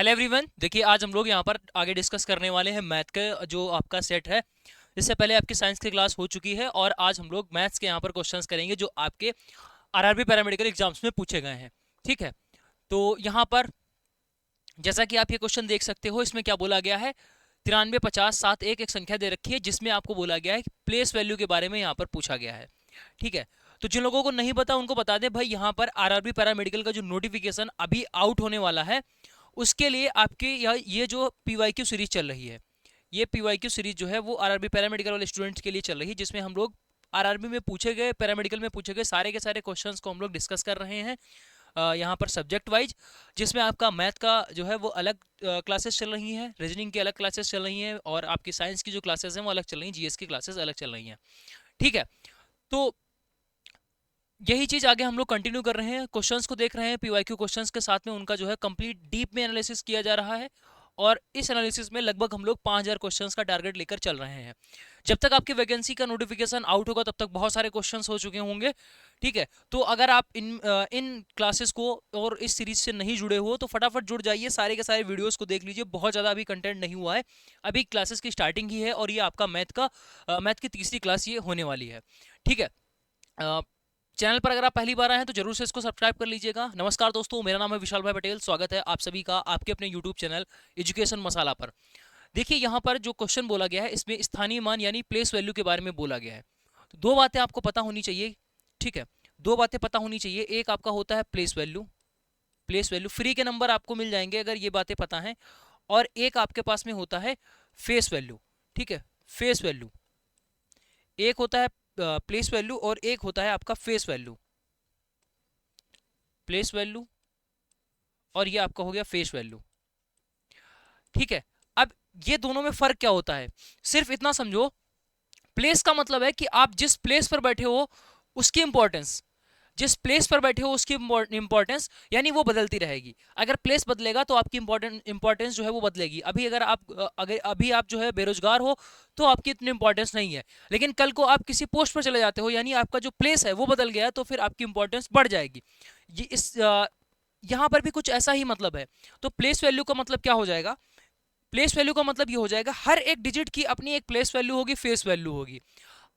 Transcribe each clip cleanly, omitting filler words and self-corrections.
Hello everyone, देखिए आज हम लोग यहाँ पर आगे डिस्कस करने वाले हैं मैथ का जो आपका सेट है। इससे पहले आपकी साइंस की क्लास हो चुकी है और आज हम लोग मैथ्स के यहाँ पर क्वेश्चंस करेंगे जो आपके आरआरबी पैरामेडिकल एग्जाम्स में पूछे गए हैं। ठीक है, तो यहाँ पर जैसा कि आप ये क्वेश्चन देख सकते हो, इसमें क्या बोला गया है, 93, 50, 7, 1 एक संख्या दे रखी है जिसमें आपको बोला गया है कि प्लेस वैल्यू के बारे में यहाँ पर पूछा गया है। ठीक है, तो जिन लोगों को नहीं पता उनको बता दें भाई, यहाँ पर आरआरबी पैरामेडिकल का जो नोटिफिकेशन अभी आउट होने वाला है उसके लिए आपकी ये जो पीवाईक्यू सीरीज चल रही है, ये पीवाईक्यू सीरीज जो है वो आरआरबी पैरामेडिकल वाले स्टूडेंट्स के लिए चल रही है, जिसमें हम लोग आरआरबी में पूछे गए, पैरामेडिकल में पूछे गए सारे के सारे क्वेश्चंस को हम लोग डिस्कस कर रहे हैं यहाँ पर सब्जेक्ट वाइज। जिसमें आपका मैथ का जो है वो अलग क्लासेस चल रही हैं, रीजनिंग की अलग क्लासेस चल रही हैं और आपकी साइंस की जो क्लासेस हैं वो अलग चल रही हैं, जीएस की क्लासेस अलग चल रही हैं। ठीक है, तो यही चीज आगे हम लोग कंटिन्यू कर रहे हैं, क्वेश्चंस को देख रहे हैं, पीवाईक्यू क्वेश्चंस के साथ में उनका जो है कंप्लीट डीप में एनालिसिस किया जा रहा है और इस एनालिसिस में लगभग हम लोग 5000 क्वेश्चंस का टारगेट लेकर चल रहे हैं। जब तक आपकी वैकेंसी का नोटिफिकेशन आउट होगा तब तक बहुत सारे क्वेश्चंस हो चुके होंगे। ठीक है, तो अगर आप इन क्लासेस को और इस सीरीज से नहीं जुड़े हो तो फटाफट जुड़ जाइए, सारे के सारे वीडियोस को देख लीजिए, बहुत ज़्यादा अभी कंटेंट नहीं हुआ है, अभी क्लासेस की स्टार्टिंग ही है और ये आपका मैथ की तीसरी क्लास ये होने वाली है। ठीक है, चैनल पर अगर आप पहली बार आए हैं तो जरूर से इसको सब्सक्राइब कर लीजिएगा। नमस्कार दोस्तों, मेरा नाम है विशाल भाई पटेल, स्वागत है आप सभी का आपके अपने यूट्यूब चैनल एजुकेशन मसाला पर। देखिए यहाँ पर जो क्वेश्चन बोला गया है इसमें स्थानीय मान यानी प्लेस वैल्यू के बारे में बोला गया है। तो दो बातें आपको पता होनी चाहिए। ठीक है, दो बातें पता होनी चाहिए, एक आपका होता है place value, place value free के नंबर आपको मिल जाएंगे अगर ये बातें पता हैं, और एक आपके पास में होता है फेस वैल्यू। ठीक है, फेस वैल्यू एक होता है प्लेस वैल्यू और एक होता है आपका फेस वैल्यू, प्लेस वैल्यू और ये आपका हो गया फेस वैल्यू। ठीक है, अब ये दोनों में फर्क क्या होता है, सिर्फ इतना समझो, प्लेस का मतलब है कि आप जिस प्लेस पर बैठे हो उसकी इंपॉर्टेंस, जिस प्लेस पर बैठे हो उसकी इंपॉर्टेंस यानी वो बदलती रहेगी। अगर प्लेस बदलेगा तो आपकी इंपॉर्टेंस जो है वो बदलेगी। अगर अभी आप जो है बेरोजगार हो तो आपकी इतनी इंपॉर्टेंस नहीं है, लेकिन कल को आप किसी पोस्ट पर चले जाते हो यानी आपका जो प्लेस है वो बदल गया तो फिर आपकी इंपॉर्टेंस बढ़ जाएगी। ये इस यहाँ पर भी कुछ ऐसा ही मतलब है। तो प्लेस वैल्यू का मतलब क्या हो जाएगा, प्लेस वैल्यू का मतलब ये हो जाएगा हर एक डिजिट की अपनी एक प्लेस वैल्यू होगी, फेस वैल्यू होगी।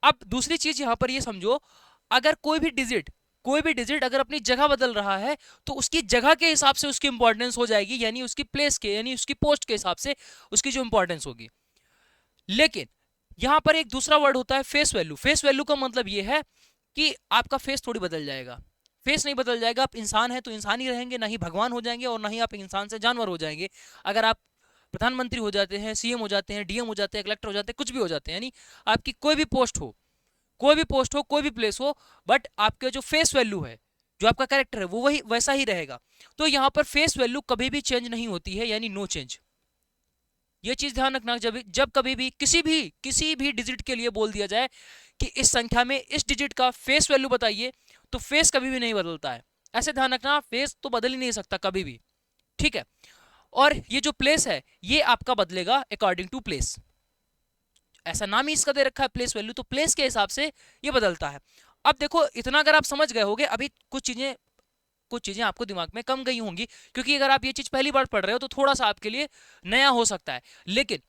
अब दूसरी चीज यहाँ पर ये समझो, अगर कोई भी डिजिट अगर अपनी जगह बदल रहा है तो उसकी जगह के हिसाब से उसकी इंपॉर्टेंस हो जाएगी, यानी उसकी प्लेस के यानी उसकी पोस्ट के हिसाब से उसकी जो इंपॉर्टेंस होगी। लेकिन यहां पर एक दूसरा वर्ड होता है फेस वैल्यू। फेस वैल्यू का मतलब यह है कि आपका फेस थोड़ी बदल जाएगा, फेस नहीं बदल जाएगा, आप इंसान हैं तो इंसान ही रहेंगे, ना ही भगवान हो जाएंगे और ना ही आप इंसान से जानवर हो जाएंगे। अगर आप प्रधानमंत्री हो जाते हैं, सीएम हो जाते हैं, डीएम हो जाते हैं, कलेक्टर हो जाते हैं, कुछ भी हो जाते हैं, यानी आपकी कोई भी पोस्ट हो, कोई भी पोस्ट हो, कोई भी प्लेस हो, बट आपके जो फेस वैल्यू है, जो आपका कैरेक्टर है वो वही वैसा ही रहेगा। तो यहाँ पर फेस वैल्यू कभी भी चेंज नहीं होती है, यानी नो चेंज। ये चीज ध्यान रखना, जब कभी भी किसी भी डिजिट के लिए बोल दिया जाए कि इस संख्या में इस डिजिट का फेस वैल्यू बताइए, तो फेस कभी भी नहीं बदलता है, ऐसे ध्यान रखना, फेस तो बदल ही नहीं सकता कभी भी। ठीक है, और ये जो प्लेस है ये आपका बदलेगा अकॉर्डिंग टू प्लेस, ऐसा नाम ही इसका दे रखा है प्लेस वैल्यू, तो प्लेस के हिसाब से ये बदलता है। अब देखो, इतना अगर आप समझ गए होगे, अभी कुछ चीजें आपको दिमाग में कम गई होंगी, क्योंकि अगर आप ये चीज पहली बार पढ़ रहे हो तो थोड़ा सा आपके लिए नया हो सकता है। लेकिन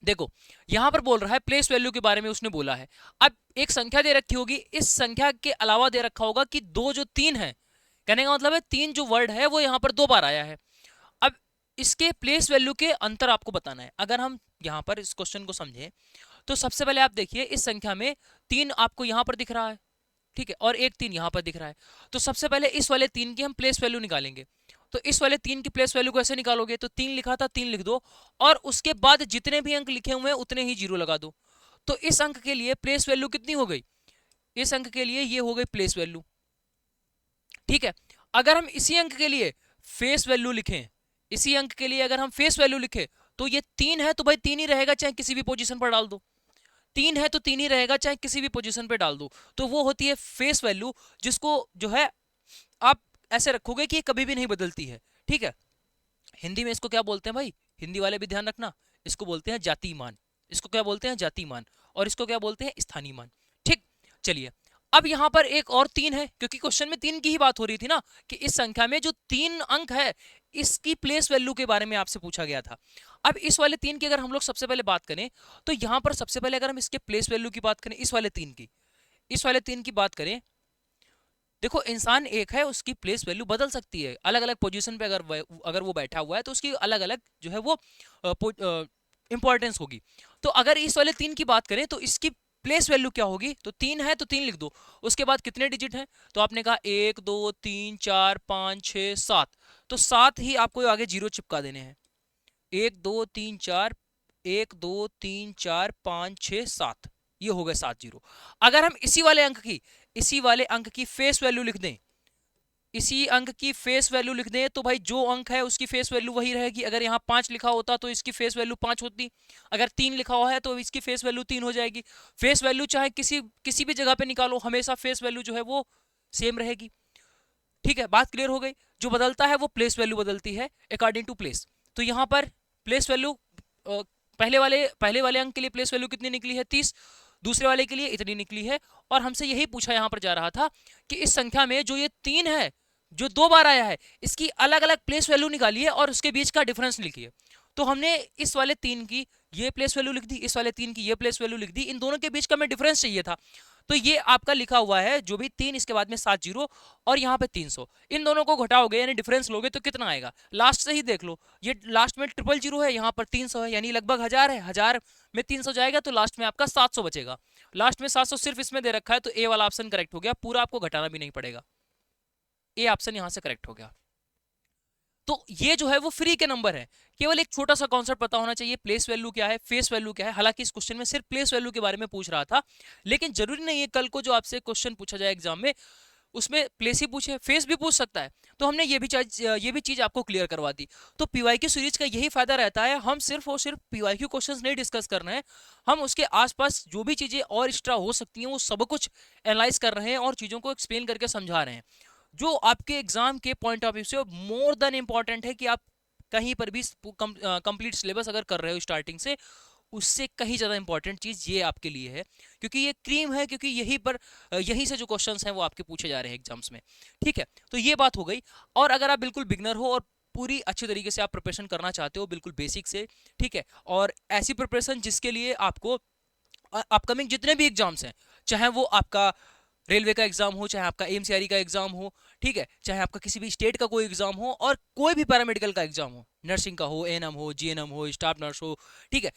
देखो, यहां पर बोल रहा है प्लेस वैल्यू के बारे में, उसने बोला है अब एक संख्या दे रखी होगी, इस संख्या के अलावा दे रखा होगा कि दो जो तीन है, कहने का मतलब है तीन जो वर्ड है वो यहां पर दो बार आया है। अब इसके प्लेस वैल्यू के अंतर आपको बताना है। अगर हम यहां पर इस क्वेश्चन को समझें तो सबसे पहले आप देखिए, इस संख्या में तीन आपको यहां पर दिख रहा है, ठीक है, और एक तीन यहां पर दिख रहा है। तो सबसे पहले इस वाले तीन की हम प्लेस वैल्यू निकालेंगे। तो इस वाले तीन की प्लेस वैल्यू कैसे निकालोगे, तो तीन लिखा था, तीन लिख दो और उसके बाद जितने भी अंक लिखे हुए हैं उतने ही जीरो लगा दो। तो इस अंक के लिए प्लेस वैल्यू कितनी हो गई, इस अंक के लिए ये हो गई प्लेस वैल्यू। ठीक है, अगर हम इसी अंक के लिए फेस वैल्यू लिखें, इसी अंक के लिए अगर हम फेस वैल्यू लिखें, तो ये तीन है तो भाई तीन ही रहेगा, चाहे किसी भी पोजीशन पर डाल दो, तीन है तो तीन ही रहेगा चाहे किसी भी पोजीशन पे डाल दो। तो वो होती है फेस वैल्यू, जिसको जो है आप ऐसे रखोगे कि कभी भी नहीं बदलती है। ठीक है, हिंदी में इसको क्या बोलते हैं भाई, हिंदी वाले भी ध्यान रखना, इसको बोलते हैं जाति मान, इसको क्या बोलते हैं जाति मान, और इसको क्या बोलते हैं स्थानीय मान। ठीक, चलिए अब यहां पर एक और 3 है, क्योंकि क्वेश्चन में 3 की ही बात हो रही थी ना, कि इस संख्या में जो 3 अंक है इसकी प्लेस वैल्यू के बारे में आपसे पूछा गया था। अब इस वाले 3 की अगर हम लोग सबसे पहले बात करें, तो यहां पर सबसे पहले अगर हम इसके प्लेस वैल्यू की बात करें, इस वाले 3 की बात करें, देखो इंसान एक है, उसकी प्लेस वैल्यू बदल सकती है, अलग अलग पोजीशन पे अगर वो बैठा हुआ है तो उसकी अलग अलग जो है वो इंपॉर्टेंस होगी। तो अगर इस वाले 3 की बात करें तो इसकी प्लेस वैल्यू क्या होगी, तो 3 है तो 3 लिख दो। उसके बाद कितने डिजिट हैं, तो आपने कहा 1 2 3 4 5 6 7, तो 7 ही आपको आगे जीरो चिपका देने हैं। 1 2 3 4, 1 2 3 4 5 6 7, ये हो गए 7 जीरो। अगर हम इसी वाले अंक की फेस वैल्यू लिख दें, इसी अंक की फेस वैल्यू लिख दें, तो भाई जो अंक है उसकी फेस वैल्यू वही रहेगी। अगर यहाँ 5 लिखा होता तो इसकी फेस वैल्यू 5 होती, अगर 3 लिखा हुआ है तो इसकी फेस वैल्यू 3 हो जाएगी। फेस वैल्यू चाहे किसी किसी भी जगह पे निकालो, हमेशा फेस वैल्यू जो है वो सेम रहेगी। ठीक है, बात क्लियर हो गई। जो बदलता है वो प्लेस वैल्यू बदलती है अकॉर्डिंग टू प्लेस। तो यहाँ पर प्लेस वैल्यू पहले वाले अंक के लिए प्लेस वैल्यू कितनी निकली है, 30। दूसरे वाले के लिए इतनी निकली है। और हमसे यही पूछा यहाँ पर जा रहा था कि इस संख्या में जो ये 3 है, जो 2 बार आया है, इसकी अलग अलग प्लेस वैल्यू निकालिए और उसके बीच का डिफरेंस लिखिए। तो हमने इस वाले 3 की ये प्लेस वैल्यू लिख दी, इस वाले 3 की ये प्लेस वैल्यू लिख दी, इन दोनों के बीच का हमें डिफरेंस चाहिए था। तो ये आपका लिखा हुआ है जो भी 3, इसके बाद में 7 जीरो और यहाँ पे 300, इन दोनों को घटाओगे यानी डिफरेंस लोगे तो कितना आएगा, लास्ट से ही देख लो। ये लास्ट में 000 है, यहाँ पर 300 है, यानी लगभग 1000 है। 1000 में 300 जाएगा तो लास्ट में आपका 700 बचेगा। लास्ट में 700 सिर्फ इसमें दे रखा है, तो ए वाला ऑप्शन करेक्ट हो गया, पूरा आपको घटाना भी नहीं पड़ेगा। ए ऑप्शन यहाँ से करेक्ट हो गया। तो ये जो है वो फ्री के नंबर है, केवल एक छोटा सा कॉन्सेप्ट पता होना चाहिए, प्लेस वैल्यू क्या है, फेस वैल्यू क्या है। हालांकि इस क्वेश्चन में सिर्फ प्लेस वैल्यू के बारे में पूछ रहा था, लेकिन जरूरी नहीं है कल को जो आपसे क्वेश्चन पूछा जाए एग्जाम में उसमें प्लेस ही पूछे, फेस भी पूछ सकता है। तो हमने ये भी चीज आपको क्लियर करवा दी। तो पीवाईक्यू सीरीज का यही फायदा रहता है, हम सिर्फ और सिर्फ पीवाईक्यू क्वेश्चंस नहीं डिस्कस कर रहे हैं, हम उसके आसपास जो भी चीजें और एक्स्ट्रा हो सकती हैं वो सब कुछ एनालाइज कर रहे हैं और चीजों को एक्सप्लेन करके समझा रहे हैं, जो आपके एग्जाम के पॉइंट ऑफ व्यू से मोर देन इंपॉर्टेंट है। कि आप कहीं पर भी कंप्लीट सिलेबस अगर कर रहे हो स्टार्टिंग से, उससे कहीं ज़्यादा इंपॉर्टेंट चीज़ ये आपके लिए है, क्योंकि ये क्रीम है, क्योंकि यहीं से जो क्वेश्चंस हैं वो आपके पूछे जा रहे हैं एग्जाम्स में। ठीक है, तो ये बात हो गई। और अगर आप बिल्कुल बिगनर हो और पूरी अच्छे तरीके से आप प्रिपरेशन करना चाहते हो बिल्कुल बेसिक से, ठीक है, और ऐसी प्रिपरेशन जिसके लिए आपको अपकमिंग जितने भी एग्जाम्स हैं, चाहे वो आपका रेलवे का एग्जाम हो, चाहे आपका एमसीआरई का एग्जाम हो, ठीक है, चाहे आपका किसी भी स्टेट का कोई एग्जाम हो, और कोई भी पैरामेडिकल का एग्जाम हो, नर्सिंग का हो, एएनएम हो, जीएनएम हो, स्टाफ नर्स हो, ठीक है,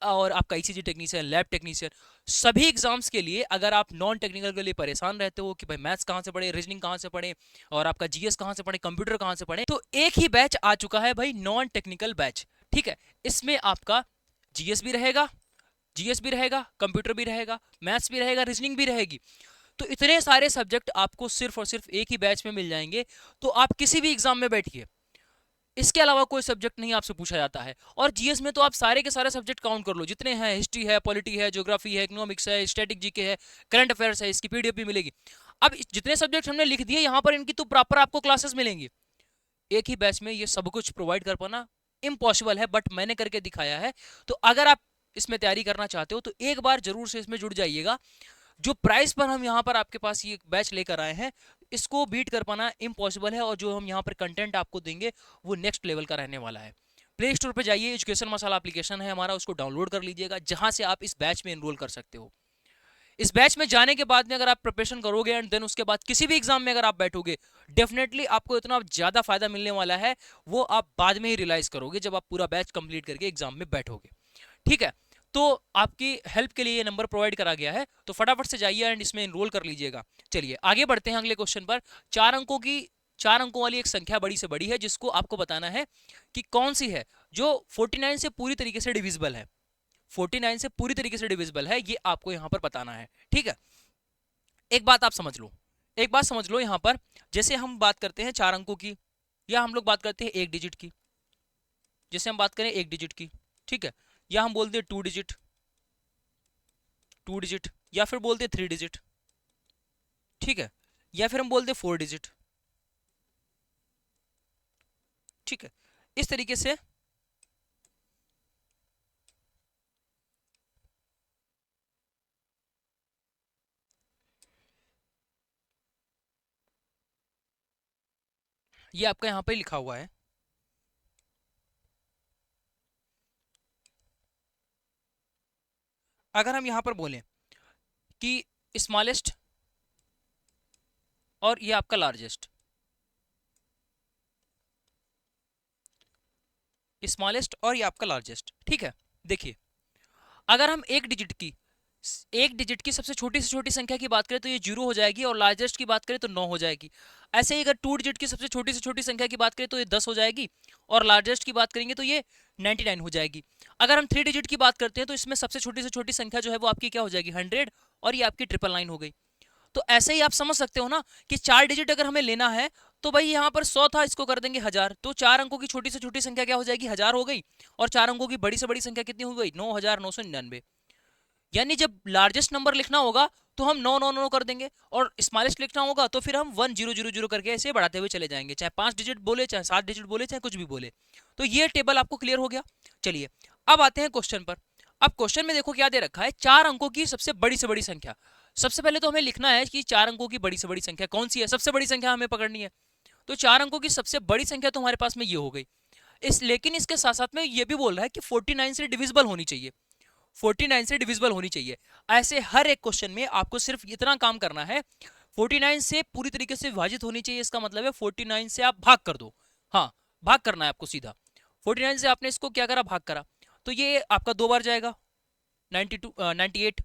और आपका ईसीजी टेक्नीशियन, लैब टेक्नीशियन, सभी एग्जाम्स के लिए अगर आप नॉन टेक्निकल के लिए परेशान रहते हो कि भाई मैथ्स कहाँ से पढ़े, रीजनिंग कहाँ से पढ़े, और आपका जीएस कहाँ से पढ़े, कंप्यूटर कहाँ से पढ़े, तो एक ही बैच आ चुका है भाई, नॉन टेक्निकल बैच। ठीक है, इसमें आपका जीएस भी रहेगा, कंप्यूटर भी रहेगा, मैथ्स भी रहेगा, रीजनिंग भी रहेगी। तो इतने सारे सब्जेक्ट आपको सिर्फ और सिर्फ एक ही बैच में मिल जाएंगे। तो आप किसी भी एग्जाम में बैठिए, इसके अलावा कोई सब्जेक्ट नहीं आपसे पूछा जाता है। और जीएस में तो आप सारे के सारे सब्जेक्ट काउंट कर लो, जितने हैं, हिस्ट्री है, पॉलिटी है, ज्योग्राफी है, इकोनॉमिक्स है, स्टैटिक जीके है, करंट अफेयर्स है, इसकी पीडीएफ भी मिलेगी। अब जितने सब्जेक्ट हमने लिख दिए यहाँ पर, इनकी तो प्रॉपर आपको क्लासेस मिलेंगी। एक ही बैच में ये सब कुछ प्रोवाइड कर पाना इम्पॉसिबल है, बट मैंने करके दिखाया है। तो अगर आप इसमें तैयारी करना चाहते हो तो एक बार जरूर से इसमें जुड़ जाइएगा। जो प्राइस पर हम यहाँ पर आपके पास ये बैच लेकर आए हैं, इसको बीट कर पाना इम्पॉसिबल है, और जो हम यहाँ पर कंटेंट आपको देंगे वो नेक्स्ट लेवल का रहने वाला है। प्ले स्टोर पर जाइए, एजुकेशन मसाला एप्लीकेशन है हमारा, उसको डाउनलोड कर लीजिएगा, जहां से आप इस बैच में एनरोल कर सकते हो। इस बैच में जाने के बाद में अगर आप प्रिपरेशन करोगे एंड देन उसके बाद किसी भी एग्जाम में अगर आप बैठोगे, डेफिनेटली आपको इतना ज्यादा फायदा मिलने वाला है, वो आप बाद में ही रियलाइज करोगे जब आप पूरा बैच कंप्लीट करके एग्जाम में बैठोगे। ठीक है, तो आपकी हेल्प के लिए ये नंबर प्रोवाइड करा गया है, तो फटाफट से जाइए एंड इसमें एनरोल कर लीजिएगा। चलिए आगे बढ़ते हैं अगले क्वेश्चन पर। 4 अंकों वाली एक संख्या बड़ी से बड़ी है, जिसको आपको बताना है कि कौन सी है जो 49 से पूरी तरीके से डिविजिबल है। 49 से पूरी तरीके से डिविजिबल है, ये आपको यहां पर बताना है। ठीक है, एक बात आप समझ लो, एक बात समझ लो यहां पर, जैसे हम बात करते हैं 4 अंकों की, या हम लोग बात करते हैं 1 डिजिट की, जैसे हम बात करें 1 डिजिट की, ठीक है, या हम बोलते हैं 2 डिजिट, 2 डिजिट, या फिर बोलते हैं 3 डिजिट, ठीक है, या फिर हम बोलते हैं 4 डिजिट। ठीक है, इस तरीके से ये आपका यहाँ पे लिखा हुआ है। अगर हम यहाँ पर बोलें कि स्मॉलेस्ट और ये आपका लार्जेस्ट, स्मॉलेस्ट और ये आपका लार्जेस्ट, ठीक है। देखिए अगर हम एक डिजिट की सबसे छोटी से छोटी संख्या की बात करें तो ये 0 हो जाएगी, और लार्जेस्ट की बात करें तो 9 हो जाएगी। ऐसे ही अगर 2 डिजिट की सबसे छोटी से छोटी संख्या की बात करें तो ये 10 हो जाएगी, और लार्जेस्ट की बात करेंगे तो ये 99 हो जाएगी। अगर हम 3 डिजिट की बात करते हैं तो इसमें सबसे छोटी से छोटी संख्या जो है वो आपकी क्या हो जाएगी, 100, और ये आपकी 999 हो गई। तो ऐसे ही आप समझ सकते हो ना कि 4 डिजिट अगर हमें लेना है तो भाई यहाँ पर 100 था, इसको कर देंगे 1000, तो 4 अंकों की छोटी से छोटी संख्या क्या हो जाएगी, 1000 हो गई, और 4 अंकों की बड़ी से बड़ी संख्या कितनी हो गई, 9999। यानी जब लार्जेस्ट नंबर लिखना होगा तो हम 999 कर देंगे, और स्मॉलेस्ट लिखना होगा तो फिर हम 1000 करके ऐसे बढ़ाते हुए चले जाएंगे, चाहे 5 डिजिट बोले, चाहे 7 डिजिट बोले, चाहे कुछ भी बोले। तो ये टेबल आपको क्लियर हो गया। चलिए अब आते हैं क्वेश्चन पर। अब क्वेश्चन में देखो क्या दे रखा है, 4 अंकों की सबसे बड़ी से बड़ी संख्या। सबसे पहले तो हमें लिखना है कि 4 अंकों की बड़ी से बड़ी संख्या कौन सी है, सबसे बड़ी संख्या हमें पकड़नी है। तो 4 अंकों की सबसे बड़ी संख्या तो हमारे पास में ये हो गई। लेकिन इसके साथ साथ में ये भी बोल रहा है कि 49 से डिविजिबल होनी चाहिए, 49 से डिविजिबल होनी चाहिए। ऐसे हर एक क्वेश्चन में आपको सिर्फ इतना काम करना है, 49 से पूरी तरीके से विभाजित होनी चाहिए, इसका मतलब है 49 से आप भाग कर दो। हाँ, भाग करना है आपको सीधा। 49 से आपने इसको क्या करा, भाग करा, तो ये आपका 2 बार जाएगा, 98,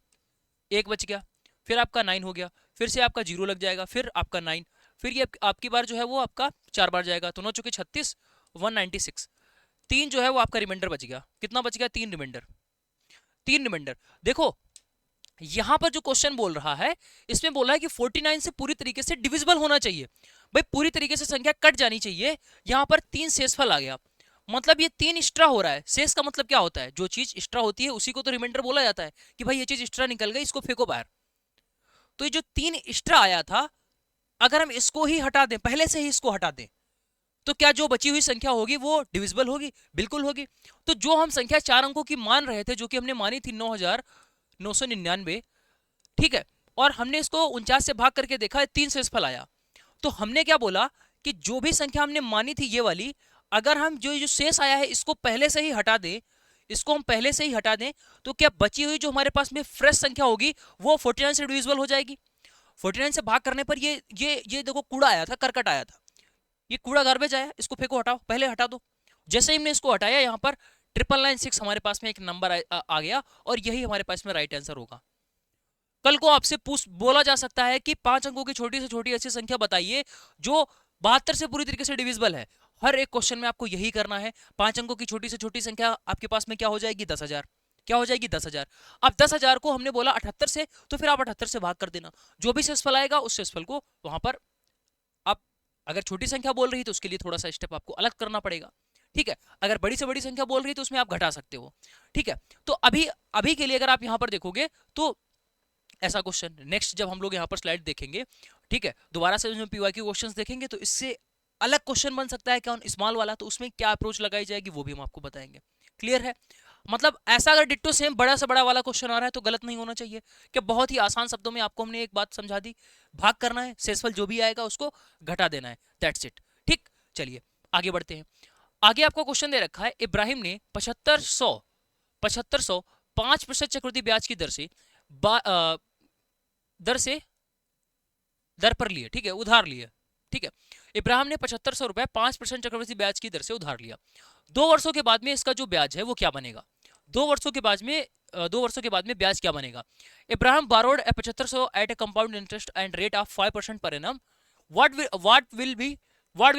एक बच गया, फिर आपका 9 हो गया, फिर से आपका 0 लग जाएगा, फिर आपका 9, फिर ये आपकी बार जो है वो आपका 4 बार जाएगा, तो 9 चुके 36, 196, 3 जो है वो आपका रिमाइंडर बच गया। कितना बच गया, 3 रिमाइंडर, 3 रिमाइंडर। देखो यहां पर जो क्वेश्चन बोल रहा है इसमें बोला है कि 49 से पूरी तरीके से डिविजिबल होना चाहिए, भाई पूरी तरीके से संख्या कट जानी चाहिए। यहां पर 3 शेषफल आ गया, मतलब ये 3 एक्स्ट्रा हो रहा है। शेष का मतलब क्या होता है, जो चीज एक्स्ट्रा होती है उसी को तो रिमाइंडर बोला जाता है कि भाई ये चीज एक्स्ट्रा निकल गई, इसको फेंको बाहर। तो ये जो 3 एक्स्ट्रा आया था, अगर हम इसको ही हटा दें, पहले से ही इसको हटा दें, तो क्या जो बची हुई संख्या होगी वो डिविजिबल होगी, बिल्कुल होगी। तो जो हम संख्या 4 अंकों की मान रहे थे, जो कि हमने मानी थी 9999, ठीक है, और हमने इसको 49 से भाग करके देखा है, 3 शेषफल आया। तो हमने क्या बोला कि जो भी संख्या हमने मानी थी ये वाली, अगर हम जो जो शेष आया है इसको पहले से ही हटा दें, इसको हम पहले से ही हटा दें, तो क्या बची हुई जो हमारे पास में फ्रेश संख्या होगी वो 49 से डिविजिबल हो जाएगी। 49 से भाग करने पर ये देखो कूड़ा आया था, करकट आया था, ये कूड़ा गार्बेज आया, इसको फेंको, हटाओ, पहले हटा दो। जैसे ही हमने इसको हटाया, यहाँ पर 9996 हमारे पास में एक नंबर आ गया, और यही हमारे पास में राइट आंसर होगा। कल को आपसे पूछ बोला जा सकता है कि 5 अंकों की छोटी से छोटी ऐसी संख्या बताइए जो 72 से पूरी तरीके से डिविजिबल है। हर एक क्वेश्चन में आपको यही करना है। 5 अंकों की छोटी से छोटी संख्या आपके पास में क्या हो जाएगी, 10,000। क्या हो जाएगी, 10,000। अब 10,000 को हमने बोला 78 से, तो फिर आप 78 से भाग कर देना, जो भी शेषफल आएगा उस शेषफल को वहां पर आप, अगर छोटी संख्या बोल रही तो उसके लिए थोड़ा सा स्टेप आपको अलग करना पड़ेगा, ठीक है। अगर बड़ी से बड़ी संख्या बोल रही तो उसमें आप घटा सकते हो, ठीक है। तो अभी अभी के लिए अगर आप यहाँ पर देखोगे तो ऐसा क्वेश्चन, नेक्स्ट जब हम लोग यहाँ पर स्लाइड देखेंगे, ठीक है, दोबारा से उसमें पीवाईक्यू क्वेश्चंस देखेंगे तो इससे अलग क्वेश्चन बन सकता है क्या स्मॉल वाला, तो उसमें क्या अप्रोच लगाई जाएगी वो भी हम आपको बताएंगे। क्लियर है, मतलब ऐसा अगर डिट्टो सेम बड़ा से बड़ा वाला क्वेश्चन आ रहा है तो गलत नहीं होना चाहिए, कि बहुत ही आसान शब्दों में आपको हमने एक बात समझा दी, भाग करना है, शेषफल जो भी आएगा उसको घटा देना है, दैट्स इट, ठीक। चलिए आगे बढ़ते हैं। आगे आपको क्वेश्चन दे रखा है, इब्राहिम ने 7500 5% चक्रवृद्धि ब्याज की दर पर लिए, ठीक है, उधार लिए, ठीक है। इब्राहिम ने 7500 रुपए 5% चक्रवृद्धि ब्याज की दर से उधार लिया। 2 वर्षों के बाद में इसका जो ब्याज है वो क्या बनेगा, 2 वर्षों के बाद में 2 वर्षों के बाद में ब्याज क्या बनेगा। Ibrahim borrowed 7500 at a compound interest and rate of 5% per annum. What will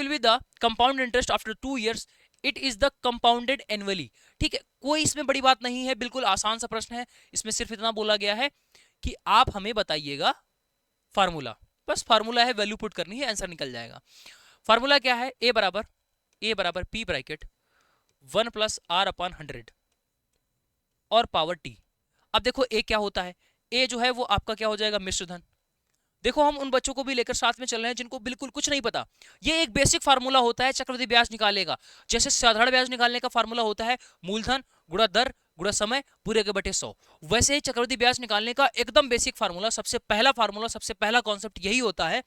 be the compound interest after 2 years? It is the compounded annually, ठीक है। कोई इसमें बड़ी बात नहीं है, बिल्कुल आसान सा प्रश्न है। इसमें सिर्फ इतना बोला गया है कि आप हमें बताइएगा फार्मूला, बस फार्मूला है, वैल्यू पुट करनी है, आंसर निकल जाएगा। फार्मूला क्या है, ए बराबर P bracket 1 plus R upon 100 और पावर टी। अब देखो ए क्या होता है, ए जो है वो आपका क्या हो जाएगा, मिश्रधन। देखो हम उन बच्चों को भी लेकर साथ में चल रहे हैं जिनको बिल्कुल कुछ नहीं पता। ये एक बेसिक फार्मूला होता है चक्रवृद्धि ब्याज निकालने का। जैसे साधारण ब्याज निकालने का फार्मूला होता है मूलधन गुणा दर गुणा समय पूरे के बटे 100, वैसे ही चक्रवृद्धि ब्याज निकालने का एकदम बेसिक फार्मूला, सबसे पहला कॉन्सेप्ट यही होता है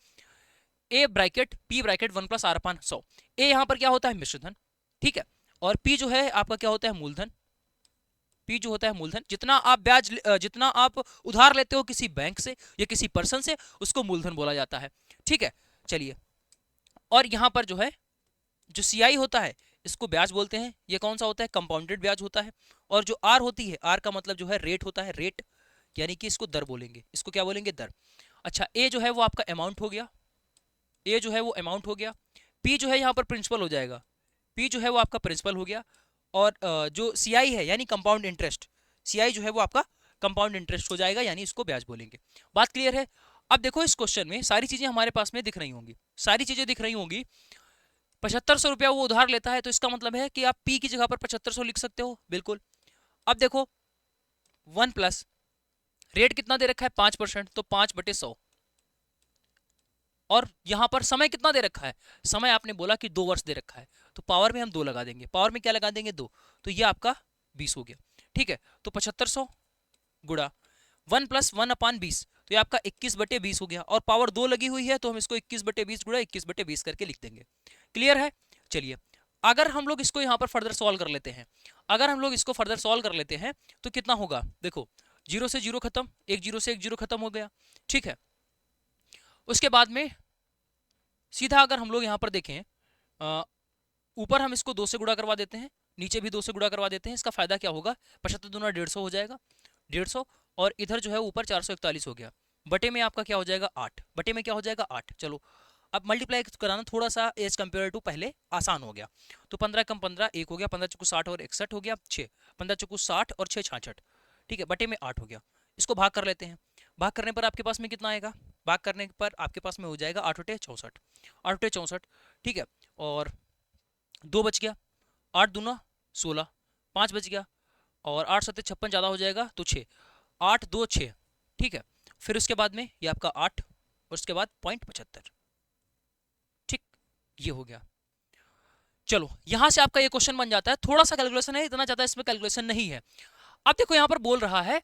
A bracket P bracket 1 plus R upon 100। ए यहाँ पर क्या होता है मिश्रधन, ठीक है, और पी जो है आपका क्या होता है मूलधन। पी जो होता है मूलधन, जितना आप उधार लेते हो किसी बैंक से या किसी पर्सन से, उसको मूलधन बोला जाता है, ठीक है। चलिए, और यहाँ पर जो है जो सीआई होता है इसको ब्याज बोलते हैं। ये कौन सा होता है, कंपाउंडेड ब्याज होता है। और जो आर होती है, आर का मतलब जो है रेट होता है, रेट यानी कि इसको दर बोलेंगे, इसको क्या बोलेंगे, दर। अच्छा, ए जो है वो आपका अमाउंट हो गया, ए जो है वो अमाउंट हो गया। पी जो है यहाँ पर प्रिंसिपल हो जाएगा, पी जो है वो आपका प्रिंसिपल हो गया। और जो सीआई है यानी कंपाउंड इंटरेस्ट, सीआई जो है वो आपका कंपाउंड इंटरेस्ट हो जाएगा, यानी इसको ब्याज बोलेंगे। बात क्लियर है। अब देखो इस क्वेश्चन में सारी चीजें हमारे पास में दिख रही होंगी, सारी चीजें दिख रही होंगी। 7500 रुपया वो उधार लेता है, तो इसका मतलब है कि आप पी की जगह पर 7500 लिख सकते हो, बिल्कुल। अब देखो 1 प्लस रेट कितना दे रखा है 5%, तो 5/100। और यहां पर समय कितना दे रखा है, समय आपने बोला कि 2 वर्ष दे रखा है, तो पावर में हम 2 लगा देंगे, पावर में क्या लगा देंगे 2, तो ये आपका 20 हो गया, ठीक है। तो 7500 गुड़ा 1 प्लस 1 अपान 20, तो ये आपका 21/20 हो गया। और पावर 2 लगी हुई है, तो हम इसको 21/20 गुड़ा 21/20 करके लिख देंगे। क्लियर है। चलिए, अगर हम लोग इसको यहाँ पर फर्दर सॉल्व कर लेते हैं, अगर हम लोग इसको फर्दर सॉल्व कर लेते हैं तो कितना होगा, देखो 0 से 0 खत्म, 1 0 से 1 0 खत्म हो गया, ठीक है। उसके बाद में सीधा अगर हम लोग यहाँ पर देखें, ऊपर हम इसको 2 से गुणा करवा देते हैं, नीचे भी 2 से गुणा करवा देते हैं। इसका फायदा क्या होगा, 75 दूना 150 हो जाएगा, 150, और इधर जो है ऊपर 441 हो गया। बटे में आपका क्या हो जाएगा 8, बटे में क्या हो जाएगा 8। चलो अब मल्टीप्लाई कराना थोड़ा सा एज कंपेयर टू पहले आसान हो गया। तो 15 कम 15 1 हो गया, 15 चौको 60 और 61 हो गया 6, 15 चौको 60 और 6 66, ठीक है। बटे में 8 हो गया। इसको भाग कर लेते हैं, भाग करने पर आपके पास में कितना आएगा, भाग करने पर आपके पास में हो जाएगा 8 × 64, 8 × 64, ठीक है। और 2 बच गया, 8 दूना 16, 5 बच गया, और 8 7 56 ज़्यादा हो जाएगा तो 6, 8 2 6, ठीक है। फिर उसके बाद में ये आपका 8 और उसके बाद 0.75, ठीक, ये हो गया। चलो यहां से आपका ये क्वेश्चन बन जाता है, थोड़ा सा कैलकुलेशन है, इतना ज्यादा इसमें कैलकुलेशन नहीं है। अब देखो यहां पर बोल रहा है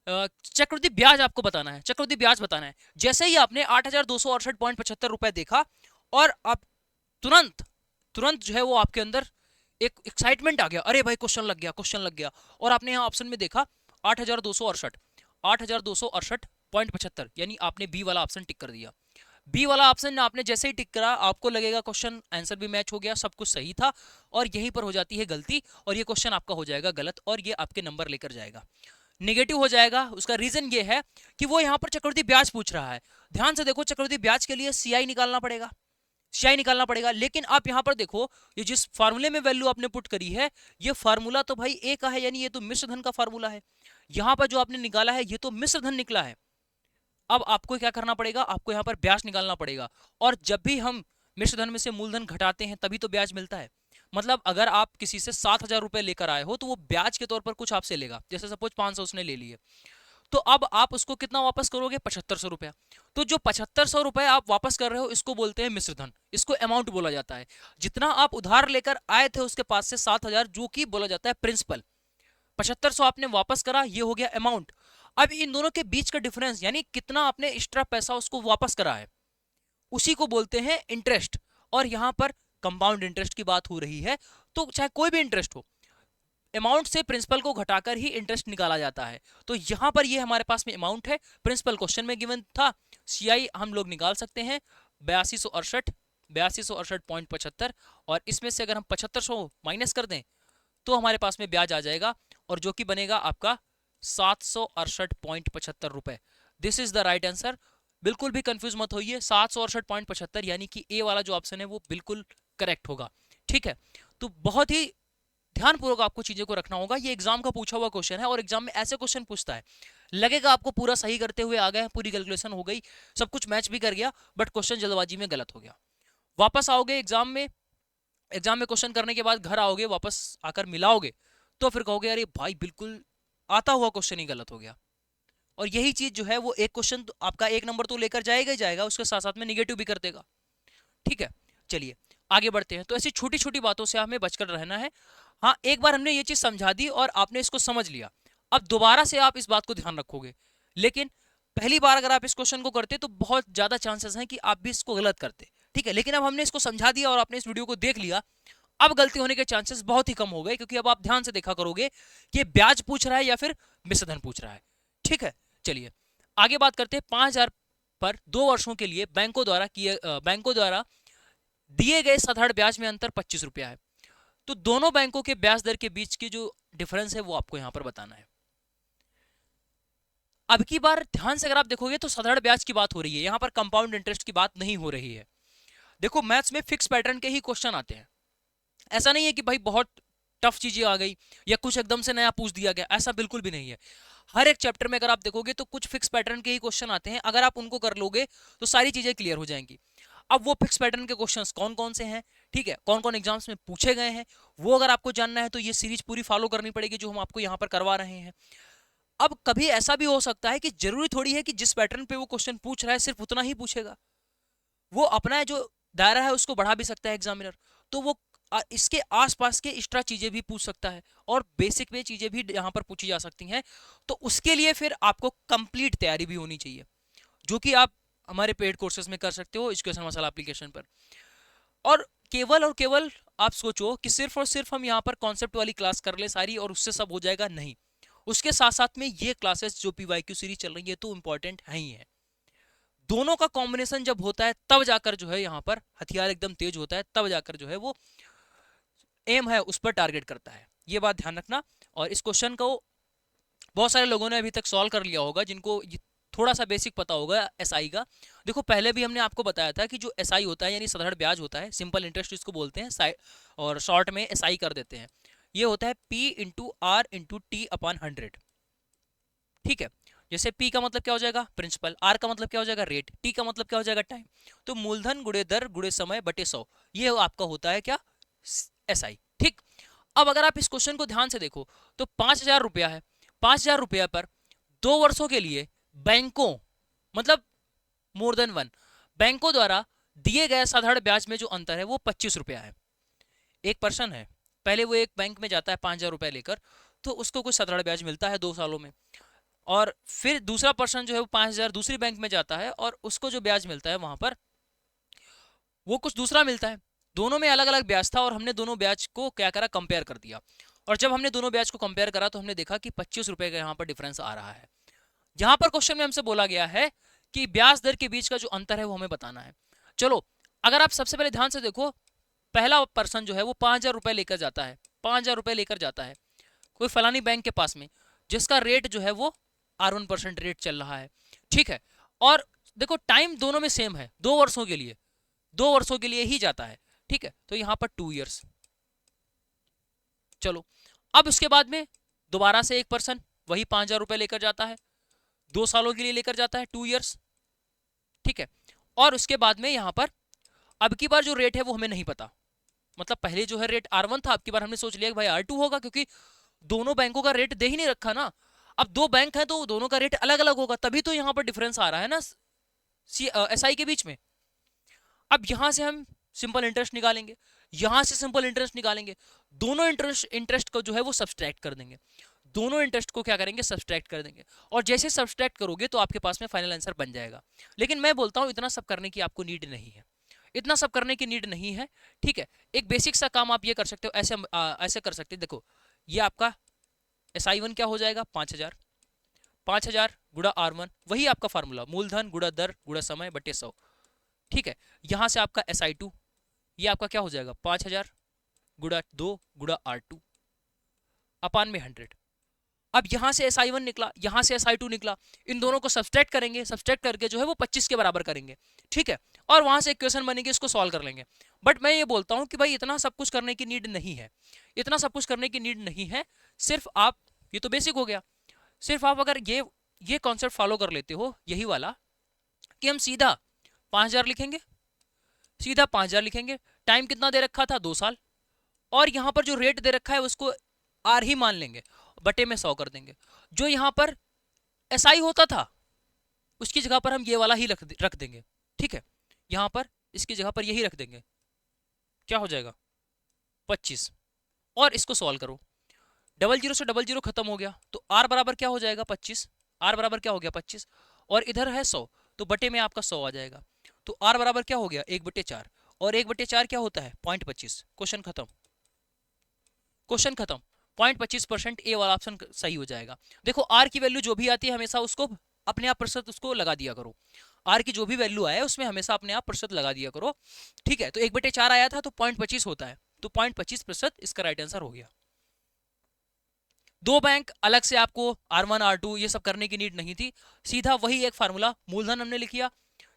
चक्रवृद्धि ब्याज आपको बताना है, चक्रवृद्धि ब्याज बताना है। जैसे ही आपने 8,268.75 रुपए देखा, और आप तुरंत तुरंत जो है वो आपके अंदर एक एक्साइटमेंट आ गया, अरे भाई क्वेश्चन लग गया, क्वेश्चन लग गया। और आपने यहाँ ऑप्शन में देखा 8,268.75, यानी आपने बी वाला ऑप्शन टिक कर दिया। बी वाला ऑप्शन आपने जैसे ही टिक करा, आपको लगेगा क्वेश्चन आंसर भी मैच हो गया, सब कुछ सही था, और यहीं पर हो जाती है गलती, और ये क्वेश्चन आपका हो जाएगा गलत, और ये आपके नंबर लेकर जाएगा, नेगेटिव हो जाएगा। उसका रीजन ये है कि वो यहाँ पर चक्रवृद्धि ब्याज पूछ रहा है। ध्यान से देखो, चक्रवृद्धि ब्याज के लिए सीआई निकालना पड़ेगा, सीआई निकालना पड़ेगा। लेकिन आप यहाँ पर देखो, ये जिस फार्मूले में वैल्यू आपने पुट करी है, ये फार्मूला तो भाई ए का है, यानी ये तो मिश्रधन का फार्मूला है। यहाँ पर जो आपने निकाला है ये तो मिश्रधन निकला है। अब आपको क्या करना पड़ेगा, आपको यहाँ पर ब्याज निकालना पड़ेगा। और जब भी हम मिश्रधन में से मूलधन घटाते हैं तभी तो ब्याज मिलता है। मतलब अगर आप किसी से 7,000 रुपए लेकर आए हो, तो वो ब्याज के तौर पर कुछ आपसे लेगा, जैसे सपोज 500 उसने ले लिए, तो अब आप उसको कितना वापस करोगे, 7500 रुपया। तो जो 7500 रुपए आप वापस कर रहे हो, इसको बोलते हैं मिश्रधन, इसको अमाउंट बोला जाता है। जितना आप उधार लेकर आए थे उसके पास से 7,000, जो कि बोला जाता है प्रिंसिपल, 7500 आपने वापस करा, ये हो गया अमाउंट। अब इन दोनों के बीच का डिफरेंस, यानी कितना आपने एक्स्ट्रा पैसा उसको वापस करा है, उसी को बोलते हैं इंटरेस्ट। और यहां पर कंपाउंड इंटरेस्ट की बात हो रही है, तो चाहे कोई भी इंटरेस्ट हो, अमाउंट से प्रिंसिपल को घटाकर ही इंटरेस्ट निकाला जाता है। तो यहां पर ये हमारे पास में अमाउंट है, प्रिंसिपल क्वेश्चन में गिवन था, सीआई हम लोग निकाल सकते हैं 8268.75, और इसमें से अगर हम 7500 माइनस कर दें तो हमारे पास में ब्याज आ जाएगा, और जो कि बनेगा आपका 768.75 रुपए। This is the right answer. बिल्कुल भी कंफ्यूज मत होइए, 768.75 यानी कि ए वाला जो ऑप्शन है वो बिल्कुल करेक्ट होगा, ठीक है। तो बहुत ही ध्यानपूर्वक आपको चीजें को रखना होगा, ये एग्जाम का पूछा हुआ क्वेश्चन है, और एग्जाम में ऐसे क्वेश्चन पूछता है, लगेगा आपको पूरा सही करते हुए आ गए, पूरी कैलकुलेशन हो गई, सब कुछ मैच भी कर गया, बट क्वेश्चन जल्दबाजी में गलत हो गया। वापस आओगे एग्जाम में क्वेश्चन करने के बाद घर आओगे, वापस आकर मिलाओगे, तो फिर कहोगे अरे भाई बिल्कुल आता हुआ क्वेश्चन ही गलत हो गया। और यही चीज जो है वो एक क्वेश्चन तो आपका 1 नंबर तो लेकर जाएगा ही जाएगा, उसके साथ साथ में निगेटिव भी कर देगा, ठीक है। चलिए आगे बढ़ते हैं। तो ऐसी छोटी छोटी बातों से हमें बचकर रहना है। हाँ, एक बार हमने ये चीज समझा दी और आपने इसको समझ लिया, अब दोबारा से आप इस बात को ध्यान रखोगे। लेकिन पहली बार अगर आप इस क्वेश्चन को करते तो बहुत ज्यादा चांसेस हैं कि आप भी इसको गलत करते, ठीक है। लेकिन अब हमने इसको समझा दिया और आपने इस वीडियो को देख लिया, अब गलती होने के चांसेस बहुत ही कम हो गए, क्योंकि अब आप ध्यान से देखा करोगे कि ब्याज पूछ रहा है या फिर मिश्रधन पूछ रहा है, ठीक है। चलिए आगे बात करते हैं। 5,000 पर 2 वर्षों के लिए बैंकों द्वारा दिए गए साधारण ब्याज में अंतर 25 रुपया है। तो दोनों बैंकों के ब्याज दर के बीच की जो डिफरेंस है वो आपको यहां पर बताना है। अब की बार ध्यान से अगर आप देखोगे तो साधारण ब्याज की बात हो रही है, यहां पर कंपाउंड इंटरेस्ट की बात नहीं हो रही है। देखो मैथ्स में फिक्स पैटर्न के ही क्वेश्चन आते हैं, ऐसा नहीं है कि भाई बहुत टफ चीजें आ गई या कुछ एकदम से नया पूछ दिया गया, ऐसा बिल्कुल भी नहीं है। हर एक चैप्टर में अगर आप देखोगे तो कुछ फिक्स पैटर्न के ही क्वेश्चन आते हैं, अगर आप उनको कर लोगे तो सारी चीजें क्लियर हो जाएंगी। अब वो फिक्स पैटर्न के क्वेश्चंस कौन कौन से हैं, ठीक है, कौन कौन एग्जाम्स में पूछे गए हैं, वो अगर आपको जानना है तो ये सीरीज पूरी फॉलो करनी पड़ेगी जो हम आपको यहाँ पर करवा रहे हैं। अब कभी ऐसा भी हो सकता है कि जरूरी थोड़ी है कि जिस पैटर्न पे वो क्वेश्चन पूछ रहा है सिर्फ उतना ही पूछेगा, वो अपना जो दायरा है उसको बढ़ा भी सकता है एग्जामिनर, तो वो इसके आसपास के एक्स्ट्रा चीजें भी पूछ सकता है और बेसिक में चीजें भी यहाँ पर पूछी जा सकती हैं। तो उसके लिए फिर आपको कंप्लीट तैयारी भी होनी चाहिए, जो कि आप हमारे पेड कोर्सेज में कर सकते हो एजुकेशन मसाला एप्लीकेशन पर। और केवल आप सोचो कि सिर्फ और सिर्फ हम यहाँ पर कॉन्सेप्ट वाली क्लास कर ले सारी और उससे सब हो जाएगा, नहीं। उसके साथ साथ में ये क्लासेस जो पीवाईक्यू सीरीज चल रही है तो इंपॉर्टेंट है ही है। दोनों का कॉम्बिनेशन जब होता है तब जाकर जो है यहाँ पर हथियार एकदम तेज होता है, तब जाकर जो है वो एम है उस पर टारगेट करता है, ये बात ध्यान रखना। और इस क्वेश्चन को बहुत सारे लोगों ने अभी तक सॉल्व कर लिया होगा जिनको थोड़ा सा बेसिक पता होगा एसआई का। देखो पहले भी हमने आपको बताया था कि जो एसआई होता है यानी साधारण ब्याज होता है, सिंपल इंटरेस्ट इसको बोलते हैं और शॉर्ट में एसआई कर देते हैं, ये होता है P into R into T upon 100, ठीक है। जैसे P का मतलब क्या हो जाएगा प्रिंसिपल, R का मतलब क्या हो जाएगा रेट, T का मतलब क्या हो जाएगा टाइम। तो मूलधन गुणे दर गुणे समय बटे 100, ये आपका होता है क्या एसआई, ठीक। अब अगर आप इस क्वेश्चन को ध्यान से देखो तो 5,000 रुपया है, 5,000 रुपया पर 2 वर्षों के लिए बैंकों मतलब मोर देन वन बैंकों द्वारा दिए गए साधारण ब्याज में जो अंतर है वो 25 रुपया है। एक पर्सन है, पहले वो एक बैंक में जाता है 5,000 रुपया लेकर, तो उसको कुछ साधारण ब्याज मिलता है 2 सालों में, और फिर दूसरा पर्सन जो है वो 5,000 दूसरी बैंक में जाता है और उसको जो ब्याज मिलता है वहां पर वो कुछ दूसरा मिलता है। दोनों में अलग अलग ब्याज था और हमने दोनों ब्याज को क्या करा कंपेयर कर दिया, और जब हमने दोनों ब्याज को कंपेयर करा तो हमने देखा कि 25 रुपए का यहाँ पर डिफरेंस आ रहा है। यहां पर क्वेश्चन में हमसे बोला गया है कि ब्याज दर के बीच का जो अंतर है वो हमें बताना है। चलो अगर आप सबसे पहले ध्यान से देखो, पहला पर्सन जो है वो 5,000 रुपए लेकर जाता है, 5,000 रुपए लेकर जाता है कोई फलानी बैंक के पास में, जिसका रेट जो है वो R1% रेट चल रहा है, ठीक है। और देखो टाइम दोनों में सेम है, 2 वर्षों के लिए, 2 वर्षों के लिए ही जाता है, ठीक है। तो यहां पर 2 ईयर्स। चलो अब उसके बाद में दोबारा से एक पर्सन वही 5,000 रुपए लेकर जाता है, 2 सालों के लिए लेकर जाता है, 2 ईयर्स, ठीक है। और उसके बाद में यहां पर अब की बार जो रेट है वो हमें नहीं पता, मतलब पहले जो है रेट R1 था, अब की बार हमने सोच लिया कि भाई R2 होगा, क्योंकि दोनों बैंकों का रेट दे ही नहीं रखा ना। अब दो बैंक है तो दोनों का रेट अलग अलग होगा, तभी तो यहां पर डिफरेंस आ रहा है ना एसआई के बीच में। अब यहां से हम सिंपल इंटरेस्ट निकालेंगे, यहां से सिंपल इंटरेस्ट निकालेंगे, दोनों इंटरेस्ट को जो है वो सब्सट्रैक्ट कर देंगे, दोनों इंटरेस्ट को क्या करेंगे सब्सट्रैक्ट कर देंगे, और जैसे सब्सट्रैक्ट करोगे तो आपके पास में फाइनल आंसर बन जाएगा। लेकिन मैं बोलता हूं इतना सब करने की आपको नीड नहीं है, इतना सब करने की नीड नहीं है, ठीक है। एक बेसिक सा काम आप ये कर सकते हो, ऐसे कर सकते हो, देखो ये आपका SI1 क्या हो जाएगा 5,000, 5,000 गुणा R1, वही आपका फार्मूला मूलधन गुणा दर गुणा समय बटे 100, ठीक है। यहां से आपका SI2 ये आपका क्या हो जाएगा 5,000 गुणा 2 गुणा R2 अपान में 100। अब यहां से SI1 निकला, यहां से SI2 निकला, इन दोनों को सब्सट्रैक्ट करेंगे, सब्सट्रैक्ट करके जो है वो 25 के बराबर करेंगे, ठीक है। और वहां से इक्वेशन बनेगी, इसको सॉल्व कर लेंगे। बट मैं ये बोलता हूं कि भाई इतना सब कुछ करने की नीड नहीं है, इतना सब कुछ करने की नीड नहीं है। सिर्फ आप, ये तो बेसिक हो गया, सिर्फ आप अगर ये कॉन्सेप्ट फॉलो कर लेते हो यही वाला कि हम सीधा 5,000 लिखेंगे, सीधा 5,000 लिखेंगे, टाइम कितना दे रखा था 2 साल, और यहां पर जो रेट दे रखा है उसको R ही मान लेंगे, बटे में 100 कर देंगे। जो यहां पर SI होता था उसकी जगह पर हम ये वाला ही रख देंगे, ठीक है। यहां पर इसकी जगह पर यही रख देंगे, क्या हो जाएगा 25, और इसको सॉल्व करो, 00 से 00 खत्म हो गया, तो R बराबर क्या हो जाएगा 25, R बराबर क्या हो गया 25, और इधर है 100, तो बटे में आपका 100 आ जाएगा। तो r बराबर क्या हो गया 1/4, और 1/4 क्या होता है 0.25। क्वेश्चन खत्म, क्वेश्चन खत्म। 0.25% ए वाला ऑप्शन सही हो जाएगा। देखो आर की वैल्यू जो भी आती है हमेशा उसको अपने आप प्रतिशत उसको लगा दिया करो। आर की जो भी वैल्यू आए उसमें हमेशा अपने आप प्रतिशत लगा दिया करो। ठीक है, तो 1/4 आया था तो 0.25 होता है, तो 0.25% इसका राइट आंसर हो गया। दो बैंक अलग से आपको R1 R2 ये सब करने की नीड नहीं थी, सीधा वही एक फार्मूला, मूलधन हमने लिख दिया,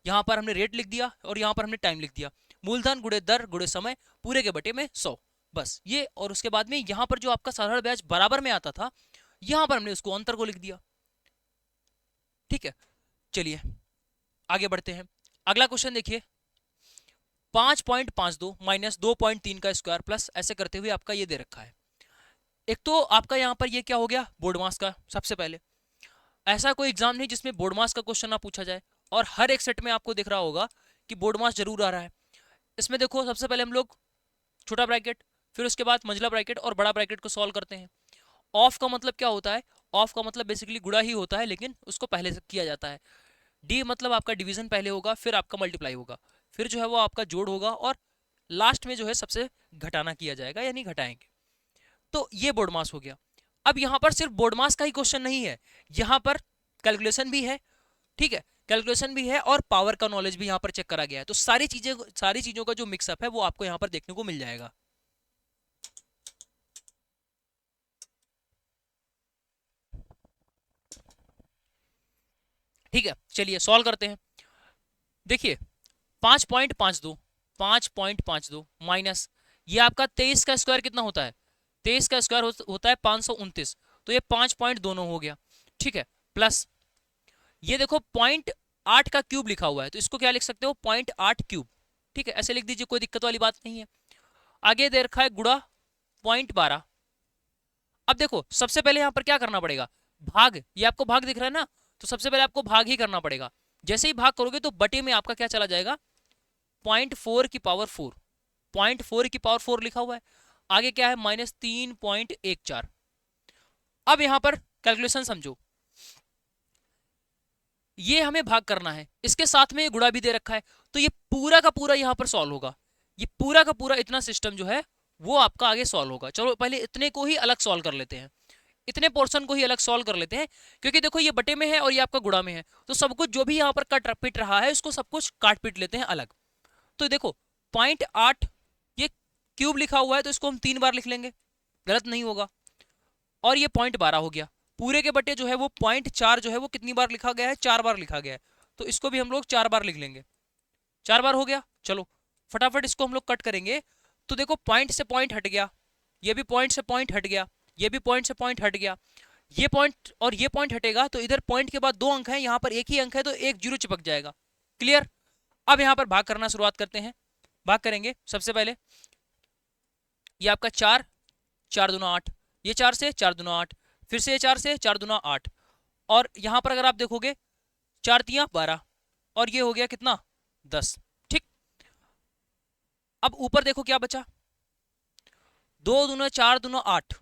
यहाँ पर हमने रेट लिख दिया और यहाँ पर हमने टाइम लिख दिया। मूलधन गुणे दर गुणे समय पूरे के बटे में 100, बस ये। और उसके बाद में यहाँ पर जो आपका साधारण ब्याज बराबर में आता था, यहाँ पर हमने उसको अंतर को लिख दिया। ठीक है, चलिए आगे बढ़ते हैं। अगला क्वेश्चन देखिए, 5.52 माइनस 2.3 का स्क्वायर प्लस ऐसे करते हुए आपका ये दे रखा है। एक तो आपका यहाँ पर ये क्या हो गया बोर्ड मास का। सबसे पहले ऐसा कोई एग्जाम नहीं जिसमें बोर्ड मास का क्वेश्चन ना पूछा जाए, और हर एक सेट में आपको दिख रहा होगा कि बोर्ड मास जरूर आ रहा है। इसमें देखो सबसे पहले हम लोग छोटा ब्रैकेट, फिर उसके बाद मंझला ब्रैकेट और बड़ा ब्रैकेट को सॉल्व करते हैं। ऑफ का मतलब क्या होता है, ऑफ का मतलब बेसिकली गुणा ही होता है, लेकिन उसको पहले से किया जाता है। डी मतलब आपका डिवीजन पहले होगा, फिर आपका मल्टीप्लाई होगा, फिर जो है वो आपका जोड़ होगा, और लास्ट में जो है सबसे घटाना किया जाएगा, यानी घटाएंगे। तो ये बोर्ड मास हो गया। अब यहाँ पर सिर्फ बोर्ड मास का ही क्वेश्चन नहीं है, यहाँ पर कैलकुलेशन भी है। ठीक है, कैलकुलेशन भी है और पावर का नॉलेज भी यहाँ पर चेक करा गया है। तो सारी चीजों का जो मिक्सअप है वो आपको यहाँ पर देखने को मिल जाएगा। ठीक है, चलिए सॉल्व करते हैं। देखिए 5.52 माइनस ये आपका 23 का स्क्वायर कितना होता है, 23 का स्क्वायर होता है 529, तो ये 5.2 हो गया। ठीक है, प्लस ये देखो 0.8 का क्यूब लिखा हुआ है, तो इसको क्या लिख सकते हो 0.8 क्यूब। ठीक है, ऐसे लिख दीजिए, कोई दिक्कत वाली बात नहीं है। आगे दे रखा है गुणा 0.12। अब देखो सबसे पहले यहाँ पर क्या करना पड़ेगा, भाग, ये आपको भाग दिख रहा है ना, तो सबसे पहले आपको भाग ही करना पड़ेगा। जैसे ही भाग करोगे तो बटे में आपका क्या चला जाएगा 0.4 की पावर 4, 0.4 की पावर 4 लिखा हुआ है। आगे क्या है -3.14। अब यहां पर कैलकुलेशन समझो, ये हमें भाग करना है, इसके साथ में ये गुणा भी दे रखा है, तो ये पूरा का पूरा यहां पर सॉल्व होगा। ये पूरा का पूरा इतना सिस्टम जो है वो आपका आगे सॉल्व होगा। चलो पहले इतने को ही अलग सॉल्व कर लेते हैं, इतने पोर्शन को ही अलग सॉल्व कर लेते हैं, क्योंकि देखो ये बटे में है और ये आपका गुणा में है, तो सब कुछ जो भी यहाँ पर कट पिट रहा है उसको सब कुछ काट पीट लेते हैं अलग। तो देखो 0.8 ये क्यूब लिखा हुआ है, तो इसको हम 3 बार लिख लेंगे, गलत नहीं होगा। और ये 0.12 हो गया, पूरे के बटे जो है वो 0.4 जो है वो कितनी बार लिखा गया है, 4 बार लिखा गया है, तो इसको भी हम लोग 4 बार लिख लेंगे। 4 बार हो गया। चलो फटाफट इसको हम लोग कट करेंगे, तो देखो पॉइंट से पॉइंट हट गया, ये भी पॉइंट से पॉइंट हट गया, ये भी पॉइंट से पॉइंट हट गया, ये पॉइंट और ये पॉइंट हटेगा, तो इधर पॉइंट के बाद 2 अंक है, यहाँ पर एक ही अंक है, तो एक जीरो चिपक जाएगा। क्लियर। अब यहाँ पर भाग करना शुरुआत करते हैं। भाग करेंगे सबसे पहले, ये आपका 4, 4 दूना 8, ये 4 से 4 दूना 8, फिर से ये 4 से 4 दूना 8, और यहाँ पर अगर आप देखोगे 4 तियां 12, और ये हो गया कितना 10। ठीक, अब ऊपर देखो क्या बचा, 2 दूना 4 दूना 8,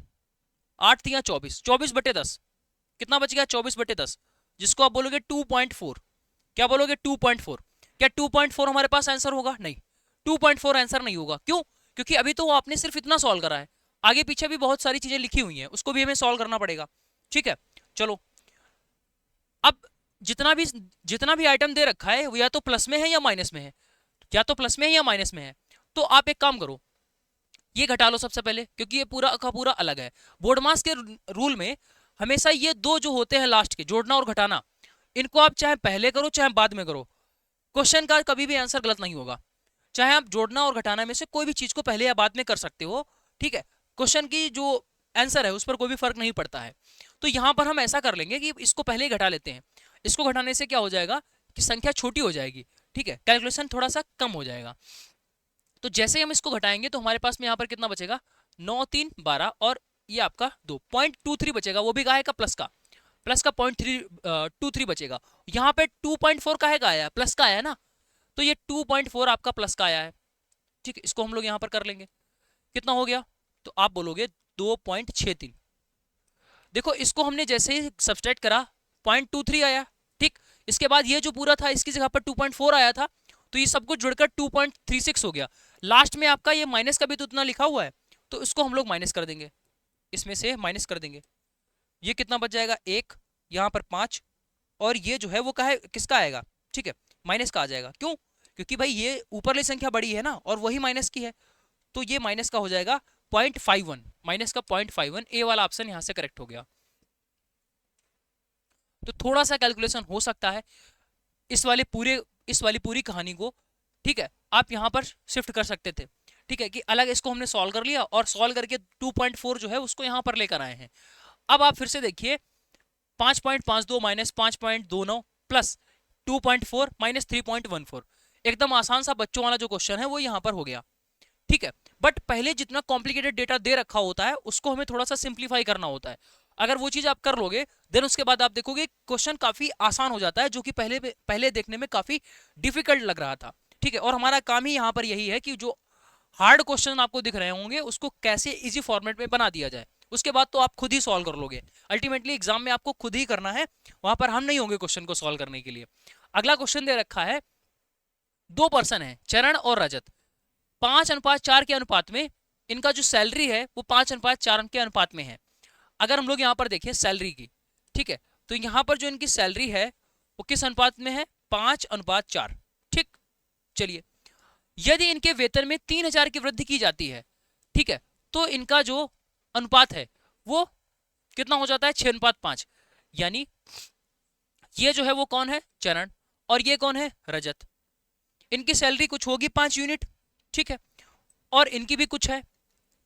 8 तियां 24, 24 बटे 10, कितना बच गया 24 बटे 10, जिसको आप बोलोगे 2.4। क्या बोलोगे 2.4। क्या 2.4 हमारे पास आंसर होगा, नहीं 2.4 आंसर नहीं होगा। क्यों, क्योंकि अभी तो आपने सिर्फ इतना सॉल्व करा है, आगे पीछे भी बहुत सारी चीजें लिखी हुई हैं, उसको भी हमें सॉल्व करना पड़ेगा। ठीक है, चलो अब जितना भी आइटम दे रखा है वो या तो प्लस में है या माइनस में है, या तो प्लस में है या माइनस में है। तो आप एक काम करो, ये घटा लो सबसे पहले, क्योंकि ये पूरा का पूरा अलग है। बोर्ड मास के रूल में हमेशा ये दो जो होते हैं लास्ट के, जोड़ना और घटाना, इनको आप चाहे पहले करो चाहे बाद में करो, क्वेश्चन का कभी भी आंसर गलत नहीं होगा। चाहे आप जोड़ना और घटाना में से कोई भी चीज को पहले या बाद में कर सकते हो। ठीक है, क्वेश्चन की जो आंसर है उस पर कोई भी फर्क नहीं पड़ता है। तो यहां पर हम ऐसा कर लेंगे कि इसको पहले ही घटा लेते हैं। इसको घटाने से क्या हो जाएगा कि संख्या छोटी हो जाएगी। ठीक है, कैलकुलेशन थोड़ा सा कम हो जाएगा। तो जैसे ही हम इसको घटाएंगे तो हमारे पास में यहाँ पर कितना बचेगा 9 3 12, और ये आपका 2.23 बचेगा, वो भी काहे का प्लस का, प्लस का 0.323 बचेगा। यहाँ पे 2.4 काहे का आया, प्लस का आया है ना, तो ये 2.4 आपका प्लस का आया है। ठीक है, इसको हम लोग यहाँ पर कर लेंगे, कितना हो गया, तो आप बोलोगे 2.63। देखो इसको हमने जैसे ही सब्सट्रैक्ट करा 0.23 आया। ठीक, इसके बाद ये जो पूरा था इसकी जगह पर 2.4 आया था, तो ये सब कुछ जुड़कर 2.36 हो गया। लास्ट में आपका ये माइनस का भी तो उतना लिखा हुआ है, तो इसको हम लोग माइनस कर देंगे, इसमें से माइनस कर देंगे। ये कितना बच जाएगा, 1, यहाँ पर 5, और ये जो है वो किसका आएगा, ठीक है, माइनस का आ जाएगा। क्यों? क्योंकि भाई ये ऊपरली संख्या बड़ी है ना, और वही माइनस की है, तो ये माइनस का हो जाएगा 0.51, माइनस का 0.51। ए वाला ऑप्शन यहां से करेक्ट हो गया। तो थोड़ा सा कैलकुलेशन हो सकता है इस वाली पूरी कहानी को, ठीक है, आप यहां पर शिफ्ट कर सकते थे, ठीक है, कि अलग इसको हमने सॉल्व कर लिया और सॉल्व करके 2.4 जो है उसको यहां पर लेकर आए हैं। अब आप फिर से देखिए 5.52 माइनस 5.29 प्लस 2.4 माइनस 3.14, एकदम आसान सा बच्चों वाला जो क्वेश्चन है वो यहां पर हो गया, ठीक है। बट पहले जितना कॉम्प्लिकेटेड डेटा दे रखा होता है उसको हमें थोड़ा सा सिंप्लीफाई करना होता है। अगर वो चीज आप कर लोगे देन उसके बाद आप देखोगे क्वेश्चन काफी आसान हो जाता है, जो कि पहले देखने में काफी डिफिकल्ट लग रहा था, ठीक है। और हमारा काम ही यहाँ पर यही है कि जो हार्ड क्वेश्चन आपको दिख रहे होंगे उसको कैसे इजी फॉर्मेट में बना दिया जाए, उसके बाद तो आप खुद ही सॉल्व कर लोगे। अल्टीमेटली एग्जाम में आपको खुद ही करना है, वहां पर हम नहीं होंगे क्वेश्चन को सॉल्व करने के लिए। अगला क्वेश्चन दे रखा है, 2 पर्सन है चरण और रजत, 5:4 के अनुपात में इनका जो सैलरी है वो 5:4 के अनुपात में है। अगर हम लोग यहाँ पर देखें सैलरी की, ठीक है, तो यहाँ पर जो इनकी सैलरी है वो किस अनुपात में है, 5:4, ठीक। चलिए, यदि इनके वेतन में 3,000 की वृद्धि की जाती है, ठीक है, तो इनका जो अनुपात है वो कितना हो जाता है, 6:5। यानी ये जो है वो कौन है, चरण, और ये कौन है, रजत। इनकी सैलरी कुछ होगी 5 यूनिट, ठीक है, और इनकी भी कुछ है,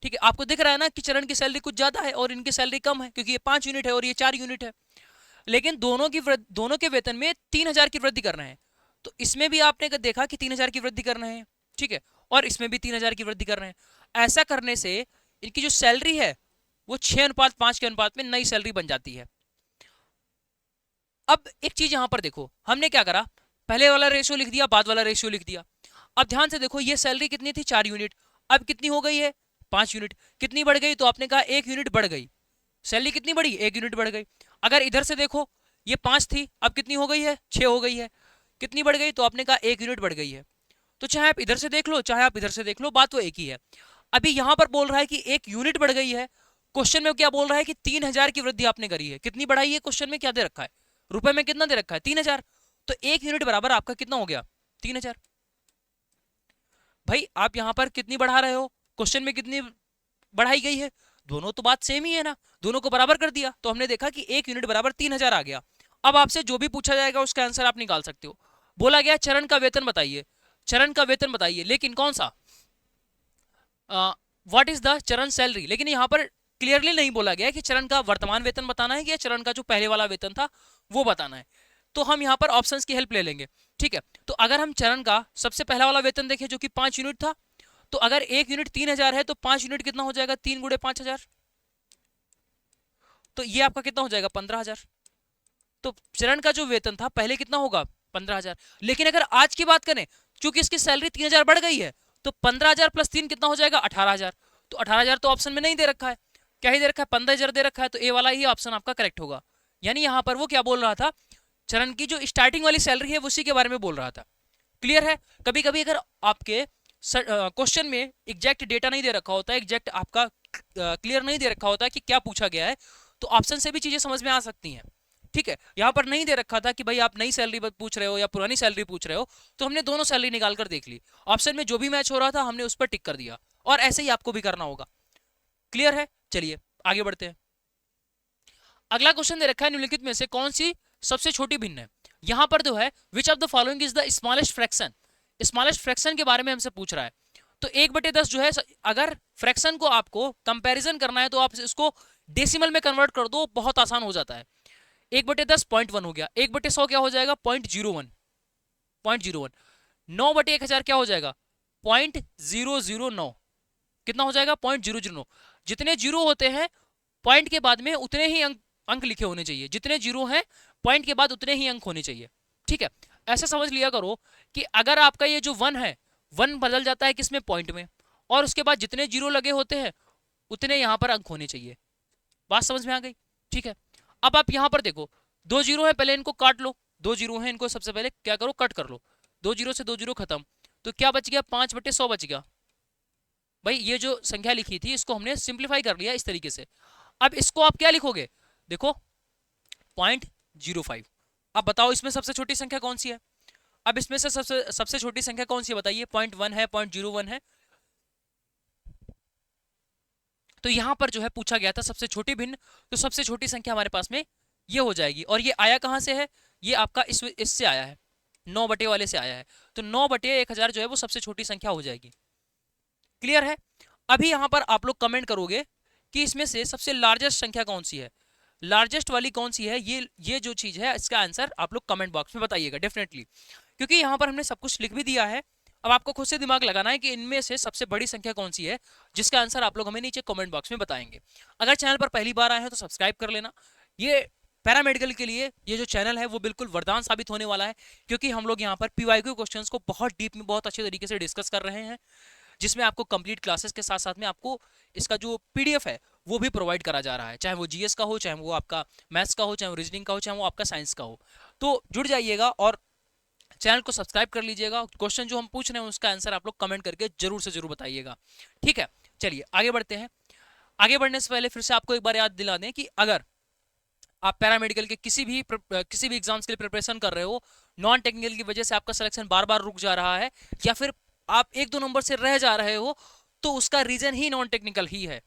ठीक है। आपको दिख रहा है ना कि चरण की सैलरी कुछ ज्यादा है और इनकी सैलरी कम है, क्योंकि ये 5 यूनिट है और ये 4 यूनिट है। लेकिन दोनों के वेतन में 3,000 की वृद्धि कर रहे हैं, तो इसमें भी आपने देखा कि 3,000 की वृद्धि कर रहे हैं, ठीक है, और इसमें भी 3,000 की वृद्धि कर रहे हैं। ऐसा करने से इनकी जो सैलरी है वो 6:5 के अनुपात में नई सैलरी बन जाती है। अब एक चीज यहां पर देखो, हमने क्या करा, पहले वाला रेशियो लिख दिया, बाद वाला रेशियो लिख दिया। अब ध्यान से देखो, ये सैलरी कितनी थी, 4 यूनिट, अब कितनी हो गई है, 5 यूनिट। कितनी बढ़ गई, तो आपने कहा 1 यूनिट बढ़ गई। सैलरी कितनी बढ़ी, 1 यूनिट बढ़ गई। अगर इधर से देखो, ये 5 थी, अब कितनी हो गई है, 6 हो गई है। कितनी बढ़ गई, तो आपने कहा 1 यूनिट बढ़ गई है। तो चाहे आप इधर से देख लो चाहे आप इधर से देख लो, बात तो एक ही है। अभी यहां पर बोल रहा है कि 1 यूनिट बढ़ गई है, क्वेश्चन में क्या बोल रहा है कि 3,000 की वृद्धि आपने करी है। कितनी बढ़ाई है, क्वेश्चन में क्या दे रखा है, रुपए में कितना दे रखा है, 3,000। तो 1 यूनिट बराबर आपका कितना हो गया, 3,000। भाई आप यहां पर कितनी बढ़ा रहे हो, क्वेश्चन में कितनी बढ़ाई गई है, दोनों तो बात सेम ही है ना, दोनों को बराबर कर दिया, तो हमने देखा कि 1 यूनिट बराबर 3,000 आ गया। अब आपसे जो भी पूछा जाएगा उसका आंसर आप निकाल सकते हो। बोला गया चरण का वेतन बताइए, चरण का वेतन बताइए, लेकिन कौन सा, व्हाट इज द चरण सैलरी। लेकिन यहाँ पर क्लियरली नहीं बोला गया कि चरण का वर्तमान वेतन बताना है या चरण का जो पहले वाला वेतन था वो बताना है। तो हम यहाँ पर ऑप्शंस की हेल्प ले लेंगे, ठीक है। तो अगर हम चरण का सबसे पहला वाला वेतन देखें जो कि 5 यूनिट था, तो अगर 1 यूनिट 3,000 है तो 5 यूनिट कितना हो जाएगा, 3 गुणे 5,000, तो ये आपका कितना हो जाएगा, 15,000। तो चरण का जो वेतन था पहले कितना होगा, 15,000। लेकिन अगर आज की बात करें, चूंकि इसकी सैलरी 3,000 बढ़ गई है, तो 15,000 प्लस 3 कितना हो जाएगा, 18,000। तो 18,000 तो ऑप्शन में नहीं दे रखा है, क्या ही दे रखा है, 15,000 दे रखा है, तो ए वाला ही ऑप्शन आपका करेक्ट होगा। यानी यहां पर वो क्या बोल रहा था, चरण की जो स्टार्टिंग वाली सैलरी है उसी के बारे में बोल रहा था। क्लियर है। कभी कभी अगर आपके क्वेश्चन में एग्जैक्ट डेटा नहीं दे रखा होता है, एग्जैक्ट आपका क्लियर नहीं दे रखा होता है कि क्या पूछा गया है, तो ऑप्शन से भी चीजें समझ में आ सकती हैं, ठीक है। यहाँ पर नहीं दे रखा था कि भाई आप नई सैलरी पूछ रहे हो या पुरानी सैलरी पूछ रहे हो, तो हमने दोनों सैलरी निकाल कर देख ली, ऑप्शन में जो भी मैच हो रहा था हमने उस पर टिक कर दिया, और ऐसे ही आपको भी करना होगा। क्लियर है। चलिए आगे बढ़ते हैं। अगला क्वेश्चन दे रखा है, निम्नलिखित में से कौन सी सबसे छोटी भिन्न है। यहां पर जो है which of the following is the smallest fraction, smallest fraction के बारे में हमसे पूछ रहा है। तो 1/10 जो है, अगर फ्रैक्शन को आपको कंपैरिजन करना है तो आप इसको डेसिमल में कन्वर्ट कर दो, बहुत आसान हो जाता है। 1/10 0.1 हो गया, 1/100 क्या हो जाएगा, 0.01, 0.01। 9/1000 क्या हो जाएगा, 0.009, कितना हो जाएगा, 0.009। जितने जीरो होते हैं पॉइंट के बाद में उतने ही अंक लिखे होने चाहिए, जितने जीरो हैं पॉइंट के बाद उतने ही अंक होने चाहिए, ठीक है। ऐसा समझ लिया करो कि अगर आपका ये जो 1 है, 1 बदल जाता है किसमें, पॉइंट में, और उसके बाद जितने जीरो लगे होते हैं उतने यहां पर अंक होने चाहिए। बात समझ में आ गई, ठीक है। अब आप यहां पर देखो, 2 जीरो है, पहले इनको काट लो, दो जीरो हैं, इनको सबसे पहले क्या करो, कट कर लो, 2 जीरो से 2 जीरो खत्म, तो क्या बच गया, 5/100 बच गया। भाई ये जो संख्या लिखी थी इसको हमने सिंप्लीफाई कर लिया इस तरीके से। अब इसको आप क्या लिखोगे, देखो 0.05। अब बताओ इसमें सबसे छोटी संख्या कौन सी है, अब इसमें से सबसे छोटी संख्या कौन सी है बताइए, 0.1 है, 0.01 है। तो यहां पर जो है पूछा गया था सबसे छोटी भिन्न, तो सबसे छोटी संख्या हमारे पास में ये हो जाएगी। और ये आया कहां से है, ये आपका इससे आया है, 9 बटे वाले से आया है, तो 9 बटे 1000 जो है वो सबसे छोटी संख्या हो जाएगी। क्लियर है। अभी यहां पर आप लोग कमेंट करोगे कि इसमें से सबसे लार्जेस्ट संख्या कौन सी है, लार्जेस्ट वाली कौन सी है, ये जो चीज है इसका आंसर आप लोग कमेंट बॉक्स में बताइएगा डेफिनेटली, क्योंकि यहां पर हमने सब कुछ लिख भी दिया है। अब आपको खुद से दिमाग लगाना है कि इनमें से सबसे बड़ी संख्या कौन सी है, जिसका आंसर आप लोग हमें नीचे कमेंट बॉक्स में बताएंगे। अगर चैनल पर पहली बार आए हैं तो सब्सक्राइब कर लेना। ये पैरामेडिकल के लिए ये जो चैनल है वो बिल्कुल वरदान साबित होने वाला है, क्योंकि हम लोग यहाँ पर पीवाईक्यू क्वेश्चंस को बहुत डीप में बहुत अच्छे तरीके से डिस्कस कर रहे हैं, जिसमें आपको कंप्लीट क्लासेस के साथ साथ में आपको इसका जो पीडीएफ है वो भी प्रोवाइड करा जा रहा है, चाहे वो जीएस का हो, चाहे वो आपका मैथ्स का हो, चाहे वो रीजनिंग का हो, चाहे वो आपका साइंस का हो। तो जुड़ जाइएगा और चैनल को सब्सक्राइब कर लीजिएगा। क्वेश्चन जो हम पूछ रहे हैं उसका आंसर आप लोग कमेंट करके जरूर से जरूर बताइएगा, ठीक है। चलिए आगे बढ़ते हैं। आगे बढ़ने से पहले फिर से आपको एक बार याद दिला दें कि अगर आप पैरामेडिकल के किसी भी एग्जाम्स के लिए प्रिपरेशन कर रहे हो, नॉन टेक्निकल की वजह से आपका सिलेक्शन बार बार रुक जा रहा है, या फिर आप 1-2 नंबर से रह जा रहे हो, तो उसका रीजन ही नॉन टेक्निकल ही है।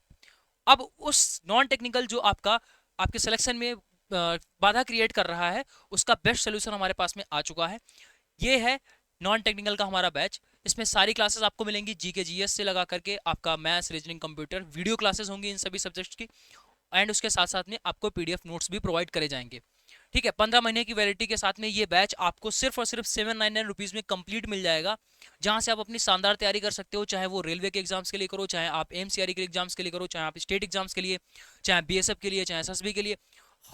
अब उस नॉन टेक्निकल जो आपके सिलेक्शन में बाधा क्रिएट कर रहा है, उसका बेस्ट सोल्यूशन हमारे पास में आ चुका है। ये है नॉन टेक्निकल का हमारा बैच। इसमें सारी क्लासेस आपको मिलेंगी, जीके जीएस से लगा करके आपका maths, reasoning, computer, video classes होंगी इन सभी सब्जेक्ट्स की, एंड उसके साथ साथ में आपको पीडीएफ नोट्स भी प्रोवाइड करे जाएंगे, ठीक है। 15 महीने की वैलिडिटी के साथ में ये बैच आपको सिर्फ और सिर्फ 799 रुपीज में कंप्लीट मिल जाएगा, जहां से आप अपनी शानदार तैयारी कर सकते हो, चाहे वो रेलवे के एग्जाम्स के लिए करो, चाहे आप एमसीआरई के एग्जाम्स के लिए करो, चाहे आप स्टेट एग्जाम्स के लिए, चाहे बीएसएफ के लिए, चाहे एसएसबी के लिए,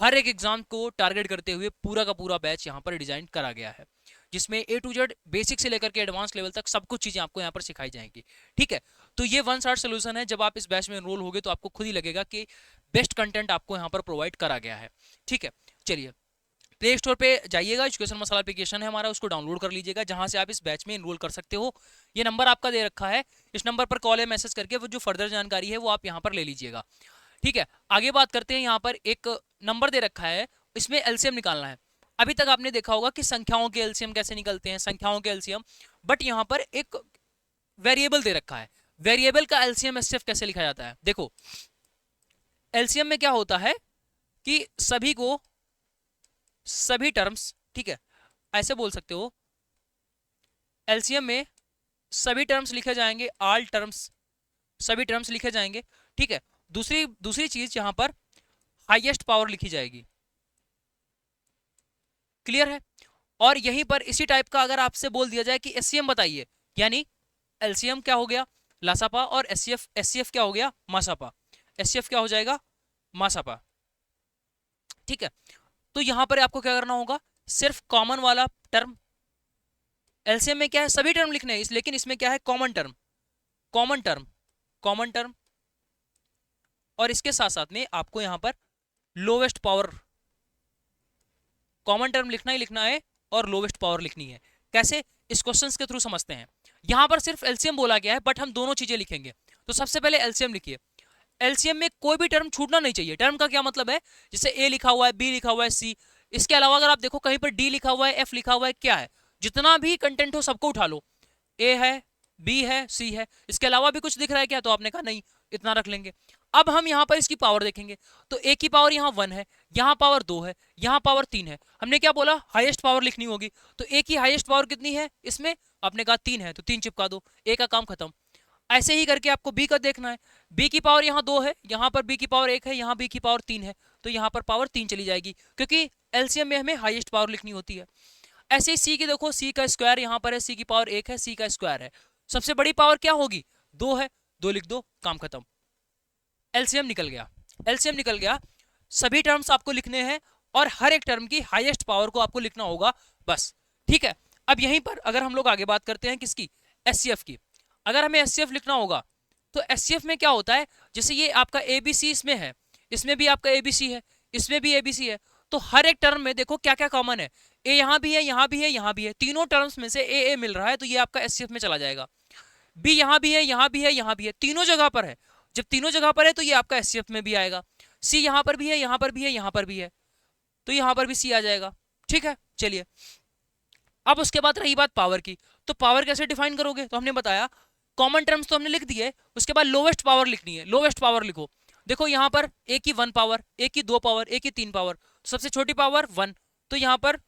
हर एक एग्जाम को टारगेट करते हुए पूरा का पूरा बैच यहाँ पर डिजाइन करा गया है, जिसमें A to Z बेसिक से लेकर के एडवांस लेवल तक सब कुछ चीजें आपको यहाँ पर सिखाई जाएंगी, ठीक है। तो ये वन शॉट सोल्यूशन है, जब आप इस बैच में एनरोल होगे तो आपको खुद ही लगेगा कि बेस्ट कंटेंट आपको यहाँ पर प्रोवाइड करा गया है, ठीक है। चलिए प्ले स्टोर पे जाइएगा, एजुकेशन मसाला एप्लीकेशन है हमारा, उसको डाउनलोड कर लीजिएगा, जहां से आप इस बैच में एनरोल कर सकते हो। ये नंबर आपका दे रखा है, इस नंबर पर कॉल या मैसेज करके वो जो फर्दर जानकारी है वो आप यहाँ पर ले लीजिएगा, ठीक है। आगे बात करते हैं, यहाँ पर एक नंबर दे रखा है, इसमें एलसीएम निकालना है। अभी तक आपने देखा होगा कि संख्याओं के एलसीएम कैसे निकलते हैं, संख्याओं के एलसीएम, बट यहाँ पर एक वेरिएबल दे रखा है, वेरिएबल का एलसीएम एचसीएफ कैसे लिखा जाता है। देखो एलसीएम में क्या होता है कि सभी टर्म्स, ठीक है, ऐसे बोल सकते हो, एलसीएम में सभी टर्म्स लिखे जाएंगे, ऑल टर्म्स, सभी टर्म्स लिखे जाएंगे, ठीक है। दूसरी चीज यहां पर हाईएस्ट पावर लिखी जाएगी, क्लियर है। और यहीं पर इसी टाइप का अगर आपसे बोल दिया जाए कि एचसीएम बताइए, यानी एलसीएम क्या हो गया, लासापा, और एचसीएफ क्या हो गया, मासापा, एचसीएफ क्या हो जाएगा, मासापा, ठीक है। तो यहां पर आपको क्या करना होगा, सिर्फ कॉमन वाला टर्म, एलसीएम में क्या है सभी टर्म लिखने हैं, लेकिन इसमें क्या है common term, common term, common term, और इसके साथ साथ में आपको यहां पर लोवेस्ट पावर, कॉमन टर्म लिखना ही लिखना है और लोवेस्ट पावर लिखनी है। कैसे, इस क्वेश्चन के थ्रू समझते हैं। यहां पर सिर्फ एलसीएम बोला गया है, बट हम दोनों चीजें लिखेंगे। तो सबसे पहले एलसीएम लिखिए, एलसीएम में कोई भी टर्म छूटना नहीं चाहिए। टर्म का क्या मतलब है, जैसे ए लिखा हुआ है, बी लिखा हुआ है, सी, इसके अलावा अगर आप देखो कहीं पर डी लिखा हुआ है, एफ लिखा हुआ है, क्या है, जितना भी कंटेंट हो सबको उठा लो, ए है, बी है, सी है, इसके अलावा भी कुछ दिख रहा है क्या, तो आपने कहा नहीं, इतना रख लेंगे। अब हम यहाँ पर इसकी पावर देखेंगे, तो ए की पावर यहाँ 1 है, यहाँ पावर 2 है, यहाँ पावर 3 है। हमने क्या बोला, हाईएस्ट पावर लिखनी होगी, तो ए की हाईएस्ट पावर कितनी है इसमें, आपने कहा 3 है, तो 3 चिपका दो, ए का काम खत्म। ऐसे ही करके आपको बी का देखना है, बी की पावर यहाँ 2 है, यहाँ पर बी की पावर 1 है, यहाँ बी की पावर 3 है, तो यहाँ पर पावर 3 चली जाएगी, क्योंकि एलसीएम में हमें हाईएस्ट पावर लिखनी होती है। ऐसे ही सी की देखो, सी का स्क्वायर यहाँ पर है, सी की पावर 1 है, सी का स्क्वायर है, सबसे बड़ी पावर क्या होगी, 2 है, 2 लिख दो, काम खत्म, एलसीएम निकल गया, एलसीएम निकल गया। सभी टर्म्स आपको लिखने हैं और हर एक टर्म की हाईएस्ट पावर को आपको लिखना होगा, बस, ठीक है। अब यहीं पर अगर हम लोग आगे बात करते हैं किसकी, एचसीएफ की, अगर हमें एचसीएफ लिखना होगा तो एचसीएफ में क्या होता है, जैसे ये आपका एबीसी इसमें है, इसमें भी आपका एबीसी है, इसमें भी एबीसी है, तो हर एक टर्म में देखो क्या क्या कॉमन है, ए यहां भी है, यहां भी है, यहां भी है, तीनों टर्म्स में से ए मिल रहा है तो ये आपका एचसीएफ में चला जाएगा। बी यहां भी है, यहां भी है, यहां भी है, तीनों जगह पर है। जब तीनों जगह पर है तो ये आपका एचसीएफ में भी आएगा। सी यहां पर भी है, यहां पर भी है, यहां पर भी है, तो यहां पर भी सी आ जाएगा। ठीक है, चलिए अब उसके बाद रही बात पावर की, तो पावर कैसे डिफाइन करोगे? तो हमने बताया कॉमन टर्म्स तो हमने लिख दिए, उसके बाद लोवेस्ट पावर लिखनी है। लोवेस्ट पावर लिखो, देखो यहाँ पर ए की 1 पावर, ए की 2 पावर, ए की 3 पावर, तो सबसे छोटी पावर 1, तो यहाँ पर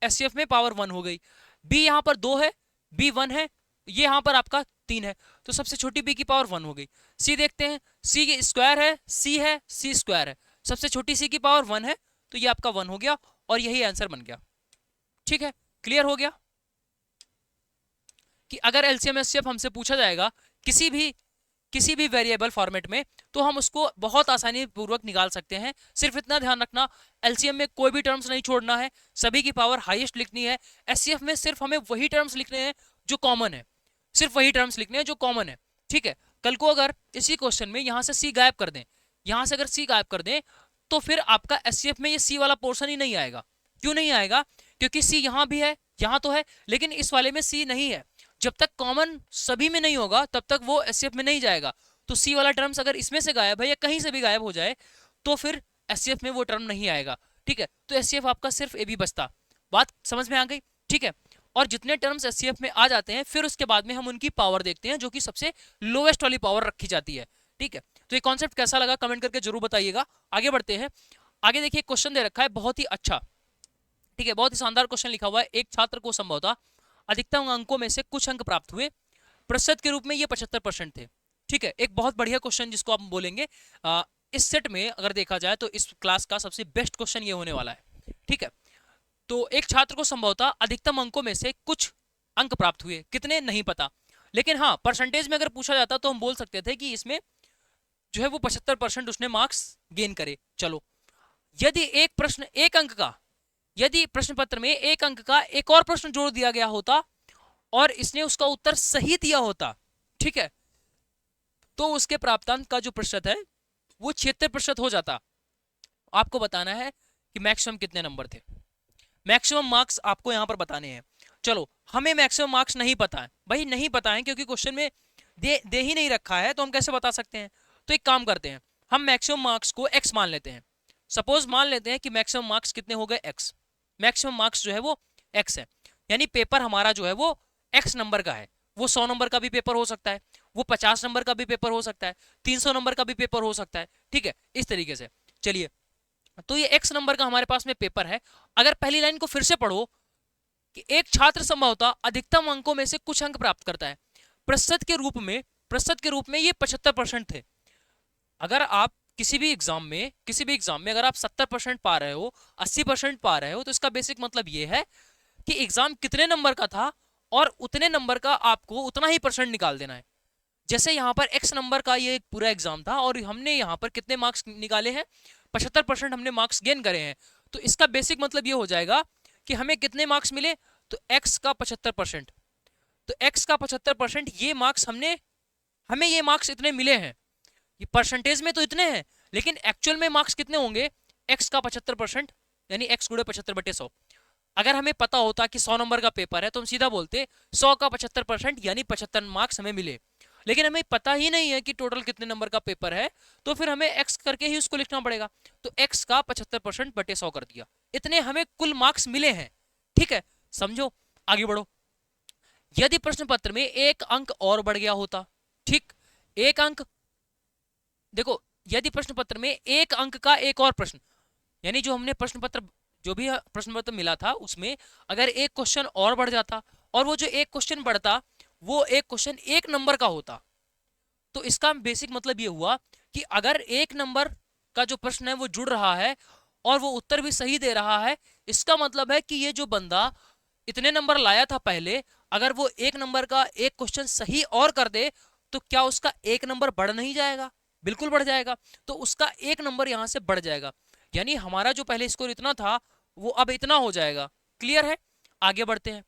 एचसीएफ में पावर 1 हो गई। बी यहाँ पर 2 है, बी 1 है, ये यहाँ पर आपका 3 है, तो सबसे छोटी बी की पावर 1 हो गई। सी देखते हैं, सी स्क्वायर है, सी स्क्वायर है, सबसे छोटी सी की पावर 1 है, तो ये आपका 1 हो गया और यही आंसर बन गया। ठीक है, क्लियर हो गया कि अगर एलसीएम एचसीएफ हमसे पूछा जाएगा किसी भी वेरिएबल फॉर्मेट में तो हम उसको बहुत आसानी पूर्वक निकाल सकते हैं। सिर्फ इतना ध्यान रखना, एलसीएम में कोई भी टर्म्स नहीं छोड़ना है, सभी की पावर हाईएस्ट लिखनी है। एचसीएफ में सिर्फ हमें वही टर्म्स लिखने हैं जो कॉमन है, सिर्फ वही टर्म्स लिखने हैं जो कॉमन है। ठीक है, कल को अगर इसी क्वेश्चन में यहां से सी गायब कर दें, यहां से अगर सी गायब कर दें तो फिर आपका एचसीएफ में ये सी वाला पोर्शन ही नहीं आएगा। क्यों नहीं आएगा? क्योंकि सी यहां भी है, यहां तो है, लेकिन इस वाले में सी नहीं है। जब तक कॉमन सभी में नहीं होगा तब तक वो एचसीएफ में नहीं जाएगा। तो सी वाला टर्म्स अगर इसमें से गायब है या कहीं से भी गायब हो जाए तो फिर एचसीएफ में वो टर्म नहीं आएगा। ठीक है, तो एचसीएफ आपका सिर्फ ए बी बचता। बात समझ में आ गई? ठीक है, और जितने टर्म्स एचसीएफ में आ जाते हैं फिर उसके बाद में हम उनकी पावर देखते हैं, जो कि सबसे लोएस्ट वाली पावर रखी जाती है। ठीक है, तो ये कॉन्सेप्ट कैसा लगा कमेंट करके जरूर बताइएगा। आगे बढ़ते हैं, आगे देखिए क्वेश्चन दे रखा है बहुत ही अच्छा। ठीक है, बहुत ही शानदार क्वेश्चन लिखा हुआ है। एक छात्र को संभवतः अधिकतम अंकों में से कुछ अंक प्राप्त हुए, प्रतिशत के रूप में ये 75% थे। ठीक है, एक बहुत बढ़िया क्वेश्चन जिसको आप बोलेंगे इस सेट में अगर देखा जाए तो इस क्लास का सबसे बेस्ट क्वेश्चन ये होने वाला है। ठीक है, तो एक छात्र को संभवतः अधिकतम अंकों में से कुछ अंक प्राप्त हुए, कितने नहीं पता, लेकिन हाँ परसेंटेज में अगर पूछा जाता तो हम बोल सकते थे कि इसमें जो है वो 75% उसने मार्क्स गेन करे। चलो, यदि एक प्रश्न एक अंक का, यदि प्रश्न पत्र में एक अंक का एक और प्रश्न जोड़ दिया गया होता और इसने उसका उत्तर सही दिया होता, ठीक है, तो उसके प्राप्तांक का जो प्रतिशत है वो 76% हो जाता। आपको बताना है कि मैक्सिमम कितने नंबर थे, मैक्सिमम मार्क्स आपको यहां पर बताने हैं। चलो, हमें मैक्सिमम मार्क्स नहीं पता है भाई, नहीं पता है क्योंकि क्वेश्चन में दे ही नहीं रखा है, तो हम कैसे बता सकते हैं? तो एक काम करते हैं, हम मैक्सिमम मार्क्स को x मान लेते हैं। सपोज मान लेते हैं कि मैक्सिमम मार्क्स कितने हो गए x, मैक्सिमम मार्क्स जो है वो x है, यानी पेपर हमारा जो है वो x नंबर का है। वो 100 नंबर का भी पेपर हो सकता है, वो 50 नंबर का भी पेपर हो सकता है, 300 नंबर का भी पेपर हो सकता है। ठीक है, इस तरीके से चलिए, तो ये x नंबर का हमारे पास में पेपर है। अगर पहली लाइन को फिर से पढ़ो कि एक छात्र संभवतः अधिकतम अंकों में से कुछ अंक प्राप्त करता है, प्रतिशत के रूप में ये 75% थे। अगर आप किसी भी एग्जाम में अगर आप 70% पा रहे हो, 80% पा रहे हो, तो इसका बेसिक मतलब ये है कि एग्जाम कितने नंबर का था और उतने नंबर का आपको उतना ही परसेंट निकाल देना है। जैसे यहाँ पर x नंबर का ये पूरा एग्जाम था और हमने यहाँ पर कितने मार्क्स निकाले हैं, 75% हमने मार्क्स गेन करे हैं, तो इसका बेसिक मतलब ये हो जाएगा कि हमें कितने मार्क्स मिले, तो x का 75%, तो x का 75% ये मार्क्स हमें ये मार्क्स इतने मिले हैं। ये परसेंटेज में तो इतने हैं, लेकिन एक्चुअल में मार्क्स कितने होंगे, x का 75% यानी x गुणे 75/100। अगर हमें पता होता कि 100 नंबर का पेपर है तो हम सीधा बोलते 100 का 75% यानी 75 मार्क्स हमें मिले, लेकिन हमें पता ही नहीं है कि टोटल कितने नंबर का पेपर है, तो फिर हमें x करके ही उसको लिखना पड़ेगा। तो x का 75%/100 कर दिया, इतने हमें कुल मार्क्स मिले हैं। ठीक है, समझो, आगे बढ़ो। यदि प्रश्न पत्र में एक अंक और बढ़ गया होता, ठीक, एक अंक, देखो यदि प्रश्न पत्र में एक अंक का एक और प्रश्न, यानी जो हमने प्रश्न पत्र जो भी प्रश्न पत्र मिला था उसमें अगर एक क्वेश्चन और बढ़ जाता और वो जो एक क्वेश्चन बढ़ता वो एक क्वेश्चन एक नंबर का होता, तो इसका बेसिक मतलब ये हुआ कि अगर एक नंबर का जो प्रश्न है वो जुड़ रहा है और वो उत्तर भी सही दे रहा है, इसका मतलब है कि ये जो बंदा इतने नंबर लाया था पहले, अगर वो एक नंबर का एक क्वेश्चन सही और कर दे तो क्या उसका एक नंबर बढ़ नहीं जाएगा? बिल्कुल बढ़ जाएगा, तो उसका एक नंबर यहां से बढ़ जाएगा, यानी हमारा जो पहले स्कोर इतना था वो अब इतना हो जाएगा। क्लियर है? आगे बढ़ते हैं,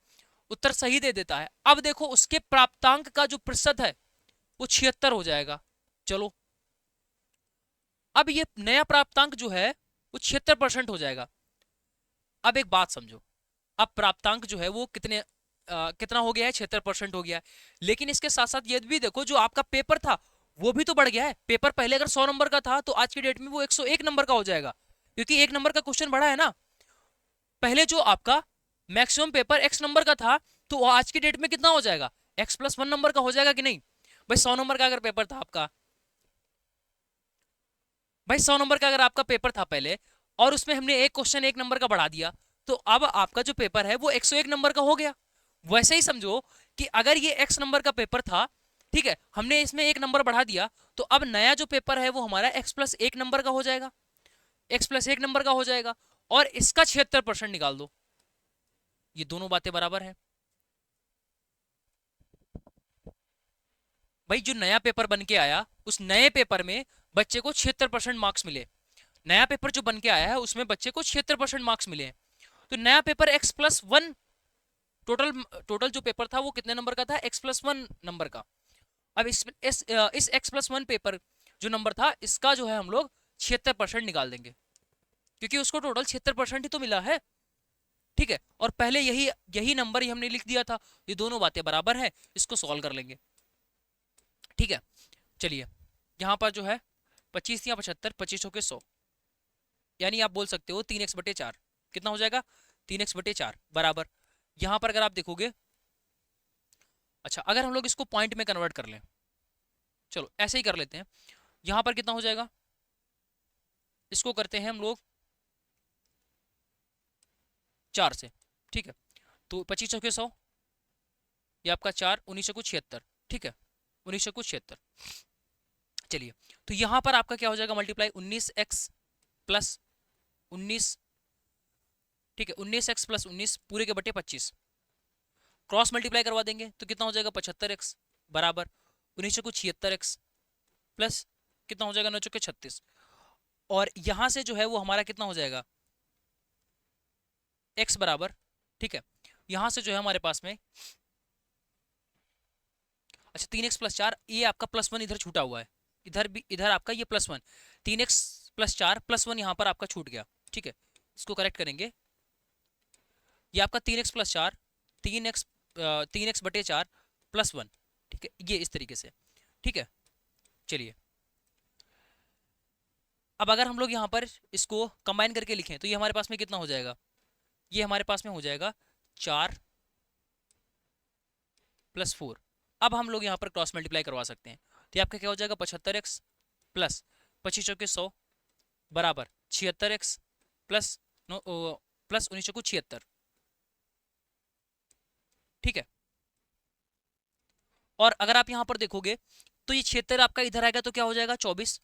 उत्तर सही दे देता है। अब देखो उसके प्राप्तांक का जो प्रतिशत है वो 76 हो जाएगा। चलो, अब ये नया प्राप्तांक जो है वो 76% हो जाएगा। अब एक बात समझो, अब प्राप्तांक जो है वो कितना हो गया है, 76% हो गया है। लेकिन इसके साथ साथ ये भी देखो, जो आपका पेपर था वो भी तो बढ़ गया है। पेपर पहले अगर 100 नंबर का था तो आज की डेट में वो 101 नंबर का हो जाएगा, क्योंकि 1 नंबर का क्वेश्चन बढ़ा है ना। पहले जो आपका मैक्सिमम पेपर x नंबर का था, तो वो आज की डेट में कितना हो जाएगा, x+1 नंबर का हो जाएगा कि नहीं। भाई 100 नंबर का अगर पेपर था आपका, भाई 100 नंबर का अगर आपका पेपर था पहले, और उसमें हमने एक क्वेश्चन 1 नंबर का बढ़ा दिया, तो अब आपका जो पेपर है वो 101 नंबर का हो गया। वैसे ही समझो कि अगर ये x नंबर का पेपर था, ठीक है, हमने इसमें 1 नंबर बढ़ा दिया, तो अब नया जो पेपर है वो हमारा x+1 नंबर का हो जाएगा, x+1 नंबर का हो जाएगा। और इसका 76% निकाल दो, ये दोनों बातें बराबर है। भाई जो नया पेपर बन के आया, उस नए पेपर में बच्चे को 76% मार्क्स मिले। नया पेपर जो बन के आया है उसमें बच्चे को 76% मार्क्स मिले हैं। तो नया पेपर x+1, टोटल टोटल जो पेपर था वो कितने नंबर का था, x+1 नंबर का। अब इस x+1 पेपर जो नंबर था, इसका जो है हम लोग 76% निकाल देंगे, क्योंकि उसको टोटल 76% ही तो मिला है, ठीक है। और पहले यही यही नंबर ही हमने लिख दिया था। ये दोनों बातें बराबर है, इसको सॉल्व कर लेंगे, ठीक है। चलिए, यहाँ पर जो है 25 या 75, 25 के 100, यानी आप बोल सकते हो 3x/4 कितना हो जाएगा, 3x/4 बराबर। यहाँ पर अगर आप देखोगे, अच्छा अगर हम लोग इसको पॉइंट में कन्वर्ट कर लें, चलो ऐसे ही कर लेते हैं। यहाँ पर कितना हो जाएगा, इसको करते हैं हम लोग 4 से, ठीक है। तो 25 के 100, ये आपका 4, 1976, ठीक है, 1976। चलिए, तो यहाँ पर आपका क्या हो जाएगा, मल्टीप्लाई 19x प्लस 19, ठीक है, 19x प्लस 19 पूरे के बटे 25, क्रॉस मल्टीप्लाई करवा देंगे तो कितना हो जाएगा, 75x बराबर 1976x प्लस कितना हो जाएगा, 9 चौके 36। और यहां से जो है वो हमारा कितना हो जाएगा, x बराबर, ठीक है, यहां से जो है हमारे पास में, अच्छा 3x+4, ये आपका +1 इधर छूटा हुआ है, इधर भी, इधर आपका ये +1, 3x+4 +1 यहाँ पर आपका छूट गया, ठीक है। इसको करेक्ट करेंगे, ये आपका 3x+4, 3x/4 +1, ठीक है, ये इस तरीके से, ठीक है। चलिए, अब अगर हम लोग यहाँ पर इसको कंबाइन करके लिखें तो ये हमारे पास में कितना हो जाएगा, ये हमारे पास में हो जाएगा 4 + 4। अब हम लोग यहाँ पर क्रॉस मल्टीप्लाई करवा सकते हैं, तो ये आपका क्या हो जाएगा, 75x प्लस 25 चौके 100 बराबर 76x प्लस 19 चौके 76, ठीक है। और अगर आप यहाँ पर देखोगे तो ये 76 आपका इधर आएगा तो क्या हो जाएगा, 24,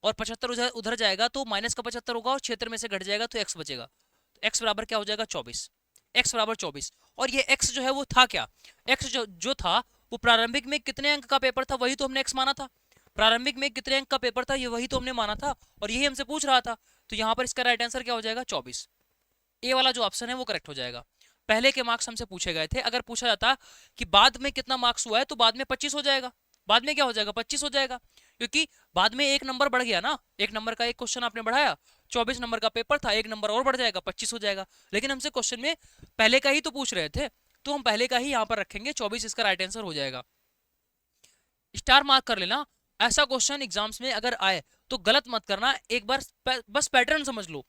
और 75 उधर उधर जाएगा तो माइनस का 75 होगा, और 76 में से घट जाएगा तो x बचेगा, तो x बराबर क्या हो जाएगा, 24, x बराबर 24। और ये x जो है वो था क्या, x जो था वो प्रारंभिक में कितने अंक का पेपर था, वही तो हमने x माना था। प्रारंभिक में कितने अंक का पेपर था, ये वही तो हमने माना था, और यही हमसे पूछ रहा था। तो यहाँ पर इसका राइट आंसर क्या हो जाएगा, 24। ए वाला जो ऑप्शन है वो करेक्ट हो जाएगा। पहले के मार्क्स हमसे पूछे गए थे, अगर पूछा जाता कि बाद में कितना मार्क्स हुआ है तो बाद में 25 हो जाएगा, बाद में क्या हो जाएगा, 25 हो जाएगा, क्योंकि बाद में 1 नंबर बढ़ गया ना, 1 नंबर का एक क्वेश्चन आपने बढ़ाया, 24 नंबर का पेपर था, 1 नंबर और बढ़ जाएगा, 25 हो जाएगा। लेकिन हमसे क्वेश्चन में पहले का ही तो पूछ रहे थे, तो हम पहले का ही यहाँ पर रखेंगे, 24 इसका राइट आंसर हो जाएगा। स्टार मार्क कर लेना, ऐसा क्वेश्चन एग्जाम्स में अगर आए तो गलत मत करना, एक बार बस पैटर्न समझ लो,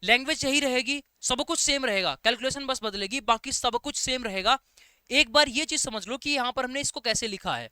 लैंग्वेज यही रहेगी, सब कुछ सेम रहेगा, कैलकुलेशन बस बदलेगी, बाकी सब कुछ सेम रहेगा। एक बार ये चीज समझ लो कि यहाँ पर हमने इसको कैसे लिखा है,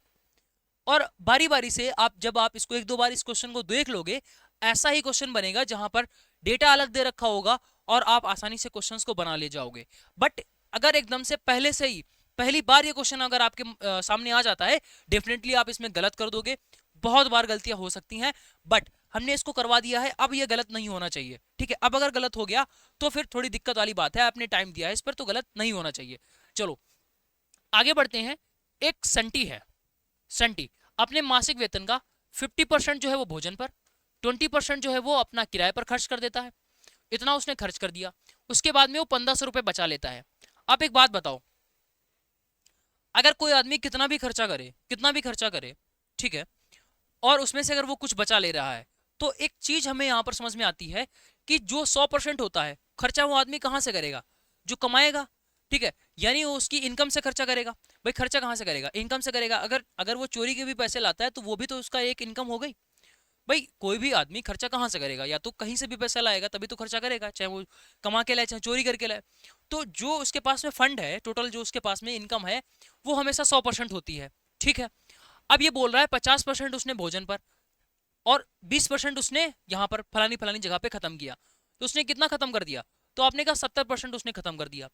और बारी बारी से जब आप इसको 1-2 बार इस क्वेश्चन को देख लोगे, ऐसा ही क्वेश्चन बनेगा जहां पर डेटा अलग दे रखा होगा और आप आसानी से क्वेश्चंस को बना ले जाओगे। बट अगर एकदम से पहले से ही पहली बार ये क्वेश्चन अगर आपके सामने आ जाता है, डेफिनेटली आप इसमें गलत कर दोगे, बहुत बार गलतियां हो सकती हैं, बट हमने इसको करवा दिया है, अब ये गलत नहीं होना चाहिए, ठीक है। अब अगर गलत हो गया तो फिर थोड़ी दिक्कत वाली बात है, आपने टाइम दिया है इस पर, तो गलत नहीं होना चाहिए। चलो आगे बढ़ते हैं। एक संटी है, संटी अपने मासिक वेतन का 50% जो है वो भोजन पर, 20% जो है वो अपना किराए पर खर्च कर देता है। इतना उसने खर्च कर दिया, उसके बाद में वो 1500 रुपए बचा लेता है। आप एक बात बताओ, अगर कोई आदमी कितना भी खर्चा करे, कितना भी खर्चा करे, ठीक है, और उसमें से अगर वो कुछ बचा ले रहा है, तो एक चीज हमें यहाँ पर समझ में आती है कि जो 100% होता है खर्चा वो आदमी कहाँ से करेगा, जो कमाएगा, ठीक है, यानी वो उसकी इनकम से खर्चा करेगा। भाई खर्चा कहाँ से करेगा? इनकम से करेगा। अगर अगर वो चोरी के भी पैसे लाता है तो वो भी तो उसका एक इनकम हो गई। भाई कोई भी आदमी खर्चा कहाँ से करेगा? या तो कहीं से भी पैसा लाएगा तभी तो खर्चा करेगा, चाहे वो कमा के लाए चाहे चोरी करके लाए। तो जो उसके पास में फंड है, टोटल जो उसके पास में इनकम है, वो हमेशा 100% होती है, ठीक है। अब ये बोल रहा है 50% उसने भोजन पर और 20% उसने यहाँ पर फलानी फलानी जगह पे खत्म किया, तो उसने कितना खत्म कर दिया? तो आपने कहा 70% उसने खत्म कर दिया।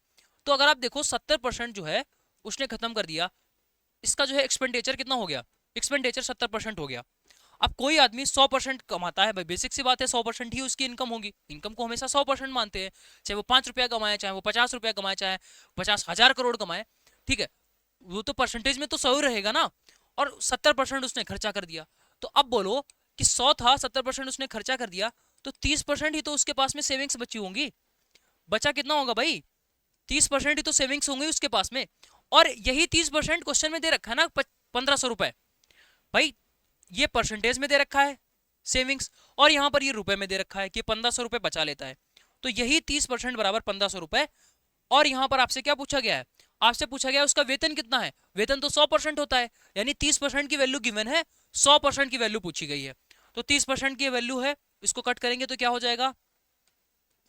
तो अगर आप देखो 70% जो है उसने खत्म कर दिया, इसका जो है एक्सपेंडिचर कितना हो गया? एक्सपेंडिचर 70% हो गया। अब कोई आदमी 100% कमाता है, भाई बेसिक सी बात है 100% ही उसकी इनकम होगी। इनकम को हमेशा 100% मानते हैं, चाहे वो 5 रुपया कमाए, चाहे वो 50 रुपया कमाए, चाहे 50,000 करोड़ कमाए, ठीक है, वो तो परसेंटेज में तो 100 रहेगा ना। और 70% उसने खर्चा कर दिया। तो अब बोलो कि 100 था, 70% उसने खर्चा कर दिया, तो 30% ही तो उसके पास में सेविंग्स बची होंगी। बचा कितना होगा भाई? 30% ही तो सेविंग्स होंगी उसके पास में। और यही 30% क्वेश्चन में दे रखा है ना, 1500 रुपए। भाई ये परसेंटेज में दे रखा है सेविंग्स, और यहां पर ये रुपए में दे रखा है कि 1500 रुपए बचा लेता है। तो यही 30% बराबर 1500 रुपए। और यहां पर आपसे क्या पूछा गया है? आपसे पूछा गया है उसका वेतन कितना है। वेतन तो 100% होता है, यानी 30% की वैल्यू गिवन है, 100% की वैल्यू पूछी गई है। तो 30% की वैल्यू है, इसको कट करेंगे तो क्या हो जाएगा?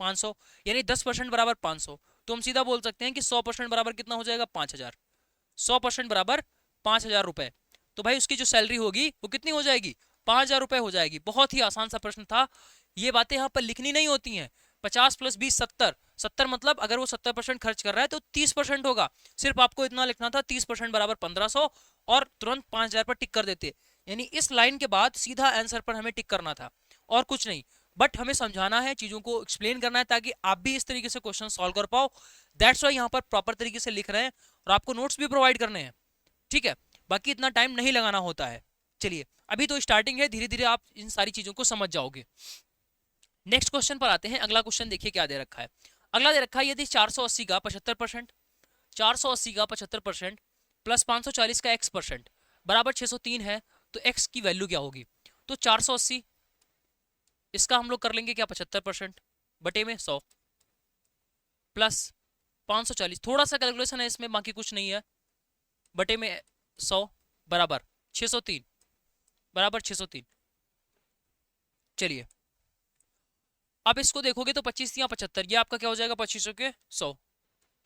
500, यानी 10% बराबर 500। तो हम सीधा बोल सकते हैं कि 100% बराबर कितना हो जाएगा? 5000। 100% बराबर 5000 रुपए। तो भाई उसकी जो सैलरी होगी वो कितनी हो जाएगी? 5000 रुपए हो जाएगी। बहुत ही आसान सा प्रश्न था। ये बातें यहाँ पर लिखनी नहीं होती हैं। 50 + 20 70। 70 मतलब अगर वो 70% खर्च कर रहा है तो 30% होगा। सिर्फ आपको इतना लिखना था, 30% बराबर 1500, और तुरंत 5000 पर टिक कर देते। यानी इस लाइन के बाद सीधा आंसर पर हमें टिक करना था, और कुछ नहीं। बट हमें समझाना है, चीजों को एक्सप्लेन करना है, ताकि आप भी इस तरीके से क्वेश्चन सॉल्व कर पाओ। दैट्स वाई यहाँ पर प्रॉपर तरीके से लिख रहे हैं, और आपको नोट्स भी प्रोवाइड करने हैं, ठीक है। बाकी इतना टाइम नहीं लगाना होता है। चलिए अभी तो स्टार्टिंग है, धीरे धीरे आप इन सारी चीजों को समझ जाओगे। नेक्स्ट क्वेश्चन पर आते हैं। अगला क्वेश्चन देखिए क्या दे रखा है। अगला दे रखा है यदि 480 का 75%, 480 का 75% प्लस 540 का x% बराबर 603 है, तो x की वैल्यू क्या होगी? तो 480, इसका हम लोग कर लेंगे क्या 75% बटे में 100 प्लस 540, थोड़ा सा कैलकुलेशन है इसमें, बाकी कुछ नहीं है, बटे में 100 बराबर 603, बराबर 603। चलिए अब इसको देखोगे तो 25 या 75, ये आपका क्या हो जाएगा? 25 के 100,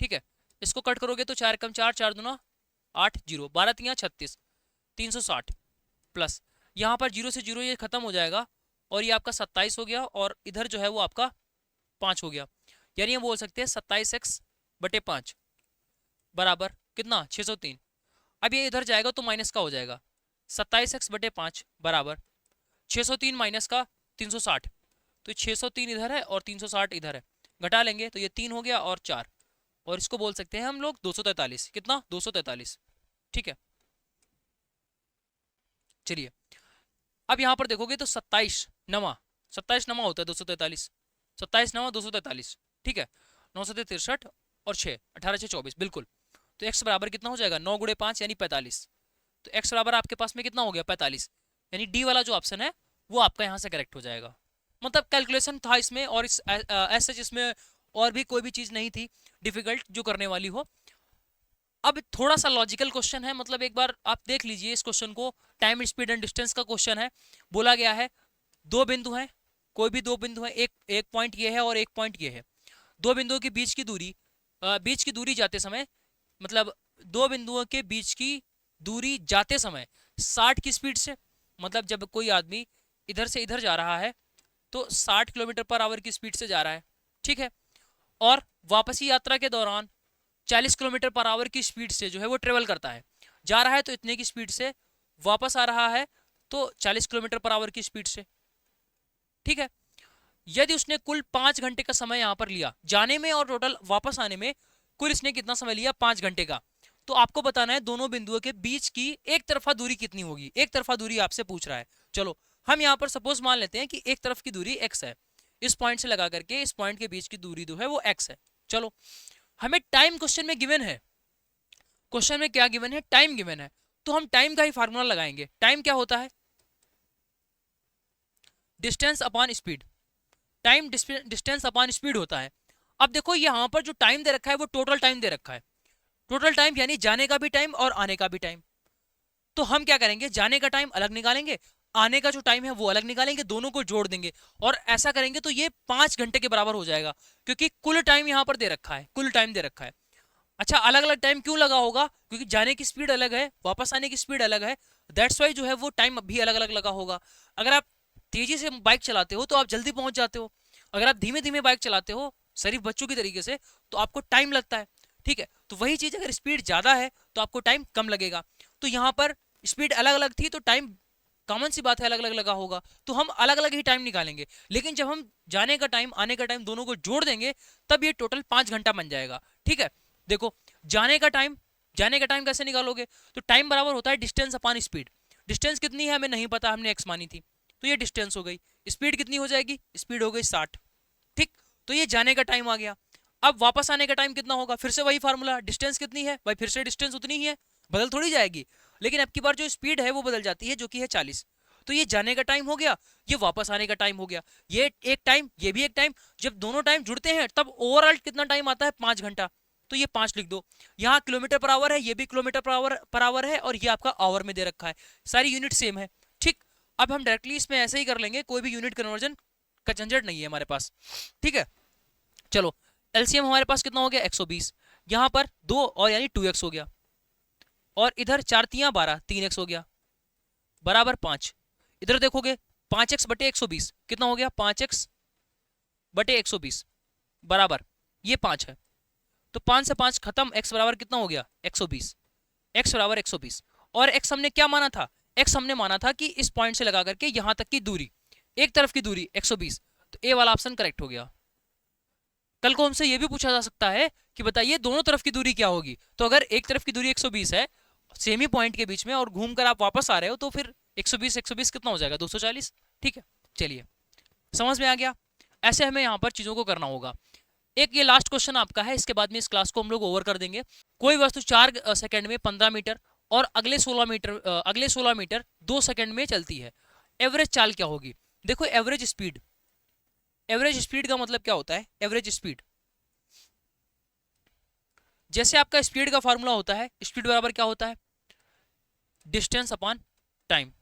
ठीक है। इसको कट करोगे तो 4 कम 4, 4 दूना 8, 0, 12 तिया 36, 360 प्लस यहाँ पर 0 से 0 ये खत्म हो जाएगा, और ये आपका 27 हो गया, और इधर जो है वो आपका 5 हो गया। यानी हम बोल सकते हैं 27x बटे 5 बराबर कितना? 603। अब ये इधर जाएगा तो माइनस का हो जाएगा, 27x बटे 5 बराबर 603 माइनस का 360। तो 603 इधर है और 360 इधर है, घटा लेंगे तो ये 3 हो गया और 4, और इसको बोल सकते हैं हम लोग 243। कितना? 243, ठीक है। चलिए अब यहां पर देखोगे तो 27 नवा, 27 नवा होता है 243, 27 नवा 243, ठीक है। 9 7 63 और 6 18 6 24, बिल्कुल। तो x बराबर कितना हो जाएगा? 9 गुणे 5 यानी 45। तो x बराबर आपके पास में कितना हो गया? 45। यानी डी वाला जो ऑप्शन है वो आपका यहाँ से करेक्ट हो जाएगा। मतलब कैलकुलेशन था इसमें, और इस सच इसमें और भी कोई भी चीज नहीं थी डिफिकल्ट जो करने वाली हो। अब थोड़ा सा लॉजिकल क्वेश्चन है, मतलब एक बार आप देख लीजिए इस क्वेश्चन को। टाइम स्पीड एंड डिस्टेंस का क्वेश्चन है। बोला गया है दो बिंदु हैं, कोई भी दो बिंदु है, एक पॉइंट ये है और एक पॉइंट ये है। दो बिंदुओं के बीच की दूरी जाते समय, मतलब दो बिंदुओं के बीच की दूरी जाते समय 60 की स्पीड से, मतलब जब कोई आदमी इधर से इधर जा रहा है तो 60 किलोमीटर पर आवर की स्पीड से जा रहा है, ठीक है। और वापसी यात्रा के दौरान 40 किलोमीटर पर आवर की स्पीड से जो है वो ट्रेवल करता है। जा रहा है तो इतने की स्पीड से, वापस आ रहा है तो 40 किलोमीटर पर आवर की स्पीड से, ठीक है। यदि उसने कुल 5 घंटे का समय यहां पर लिया जाने में, और टोटल वापस आने में कुल इसने कितना समय लिया? 5 घंटे का। तो आपको बताना है दोनों बिंदुओं के बीच की एक तरफा दूरी कितनी होगी। एक तरफा दूरी आपसे पूछ रहा है। चलो हम यहाँ पर सपोज मान लेते हैं कि एक तरफ की दूरी x है, इस पॉइंट से लगा करके इस पॉइंट के बीच की दूरी जो है वो x है। चलो हमें टाइम क्वेश्चन में गिवन है, क्वेश्चन में क्या गिवन है? टाइम गिवन है। तो हम टाइम का ही फार्मूला लगाएंगे। टाइम क्या होता है? Distance upon speed. Time distance upon speed होता है। अब देखो यहाँ पर जो टाइम दे रखा है वो टोटल टाइम दे रखा है, टोटल टाइम यानी जाने का भी टाइम और आने का भी टाइम। तो हम क्या करेंगे, जाने का टाइम अलग निकालेंगे, आने का जो टाइम है वो अलग निकालेंगे, दोनों को जोड़ देंगे और ऐसा करेंगे तो ये 5 घंटे के बराबर हो जाएगा, क्योंकि कुल टाइम यहाँ पर दे रखा है, कुल टाइम दे रखा है। अच्छा, अलग अलग टाइम क्यों लगा होगा, क्योंकि जाने की स्पीड अलग है, वापस आने की स्पीड अलग है, दैट्स वाई जो है वो टाइम भी अलग अलग लगा होगा। अगर आप तेजी से बाइक चलाते हो तो आप जल्दी पहुंच जाते हो, अगर आप धीमे धीमे बाइक चलाते हो शरीफ बच्चों की तरीके से तो आपको टाइम लगता है। ठीक है, तो वही चीज अगर स्पीड ज्यादा है तो आपको टाइम कम लगेगा। तो यहाँ पर स्पीड अलग अलग थी तो टाइम कॉमन सी बात है अलग अलग लगा होगा, तो हम अलग अलग ही टाइम निकालेंगे। लेकिन जब हम जाने का टाइम आने का टाइम दोनों को जोड़ देंगे तब ये टोटल 5 घंटा बन जाएगा। ठीक है, देखो जाने का टाइम, जाने का टाइम कैसे निकालोगे, तो टाइम बराबर होता है डिस्टेंस अपॉन स्पीड। डिस्टेंस कितनी है हमें नहीं पता, हमने एक्स मानी थी तो ये डिस्टेंस हो गई। स्पीड कितनी हो जाएगी, स्पीड हो गई 60। ठीक, तो ये जाने का टाइम आ गया। अब वापस आने का टाइम कितना होगा, फिर से वही फार्मूला, डिस्टेंस कितनी है भाई, फिर से डिस्टेंस उतनी ही है, बदल थोड़ी जाएगी, लेकिन अब की बार जो स्पीड है वो बदल जाती है जो कि है 40। तो ये जाने का टाइम हो गया, ये वापस आने का टाइम हो गया, ये एक टाइम ये भी एक टाइम। जब दोनों टाइम जुड़ते हैं तब ओवरऑल कितना टाइम आता है, 5 घंटा। तो ये 5 लिख दो। यहाँ किलोमीटर पर आवर है, ये भी किलोमीटर पर आवर है, और ये आपका आवर में दे रखा है, सारी यूनिट सेम है। ठीक, अब हम डायरेक्टली इसमें ऐसे ही कर लेंगे, कोई भी यूनिट कन्वर्जन का झंझट नहीं है हमारे पास। ठीक है, चलो एलसीएम हमारे पास कितना हो गया 120, यहाँ पर 2 और यानी 2x हो गया, और इधर 4 तियां 12, 3x हो गया बराबर 5। इधर देखोगे 5x बटे 120 कितना हो गया, 5x बटे 120 बराबर ये 5 है, तो 5 से 5 खत्म, x बराबर कितना हो गया 120, x बराबर 120। और x हमने क्या माना था, x हमने माना था कि इस पॉइंट से लगा करके यहां तक की दूरी, एक तरफ की दूरी 120, तो ए वाला ऑप्शन करेक्ट हो गया। कल को हमसे यह भी पूछा जा सकता है कि बताइए दोनों तरफ की दूरी क्या होगी, तो अगर एक तरफ की दूरी 120 है सेमी पॉइंट के बीच में और घूमकर आप वापस आ रहे हो तो फिर 120 कितना हो जाएगा 240। ठीक है, चलिए समझ में आ गया। ऐसे हमें यहाँ पर चीजों को करना होगा। एक ये लास्ट क्वेश्चन आपका है, इसके बाद में इस क्लास को हम लोग ओवर कर देंगे। कोई वस्तु 4 सेकंड में 15 मीटर और अगले 16 मीटर 2 सेकंड में चलती है, एवरेज चाल क्या होगी। देखो एवरेज स्पीड, एवरेज स्पीड का मतलब क्या होता है, एवरेज स्पीड जैसे आपका स्पीड का फॉर्मूला होता है, स्पीड बराबर क्या होता है, distance upon time.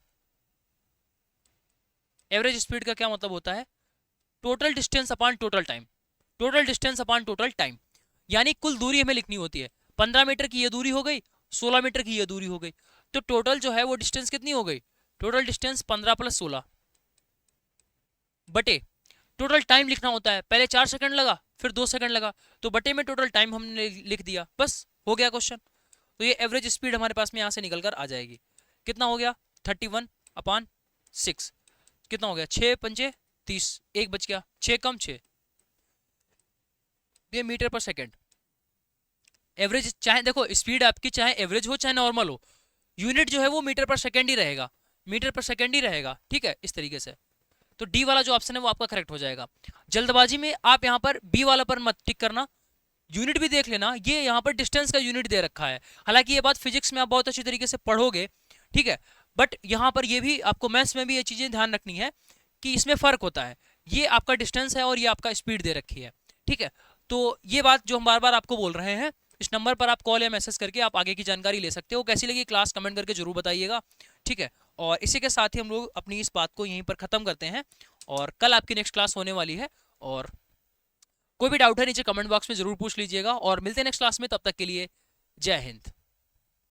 Average speed का क्या मतलब होता है, total distance upon total time, total distance upon total time, यानी कुल दूरी हमें लिखनी होती है। 15 मीटर की ये दूरी हो गई, 16 मीटर की ये दूरी हो गई, तो टोटल जो है वो डिस्टेंस कितनी हो गई, टोटल डिस्टेंस 15 + 16 बटे टोटल टाइम लिखना होता है, पहले 4 सेकंड लगा फिर 2 सेकंड लगा, तो बटे में टोटल टाइम हमने लिख दिया, बस हो गया क्वेश्चन। तो ये एवरेज स्पीड हमारे पास में यहाँ से निकल कर आ जाएगी। कितना हो गया 31/6, कितना हो गया 6 पंजे 30, एक बच गया, 6 कम 6, ये मीटर पर सेकंड। एवरेज चाहे देखो स्पीड आपकी चाहे एवरेज हो चाहे नॉर्मल हो, यूनिट जो है वो मीटर पर सेकंड ही रहेगा, मीटर पर सेकंड ही रहेगा। ठीक है, इस तरीके से तो डी वाला जो ऑप्शन है वो आपका करेक्ट हो जाएगा। जल्दबाजी में आप यहाँ पर बी वाला पर मत टिक करना, यूनिट भी देख लेना, ये यहाँ पर डिस्टेंस का यूनिट दे रखा है। हालांकि ये बात फिजिक्स में आप बहुत अच्छी तरीके से पढ़ोगे, ठीक है, बट यहाँ पर ये भी आपको मैथ्स में भी ये चीजें ध्यान रखनी है कि इसमें फर्क होता है, ये आपका डिस्टेंस है और ये आपका स्पीड दे रखी है। ठीक है, तो ये बात जो हम बार बार आपको बोल रहे हैं, इस नंबर पर आप कॉल या मैसेज करके आप आगे की जानकारी ले सकते हो। कैसी लगी क्लास कमेंट करके जरूर बताइएगा। ठीक है, और इसी के साथ ही हम लोग अपनी इस बात को यहीं पर खत्म करते हैं, और कल आपकी नेक्स्ट क्लास होने वाली है, और कोई भी डाउट है नीचे कमेंट बॉक्स में जरूर पूछ लीजिएगा, और मिलते हैं नेक्स्ट क्लास में, तब तक के लिए जय हिंद।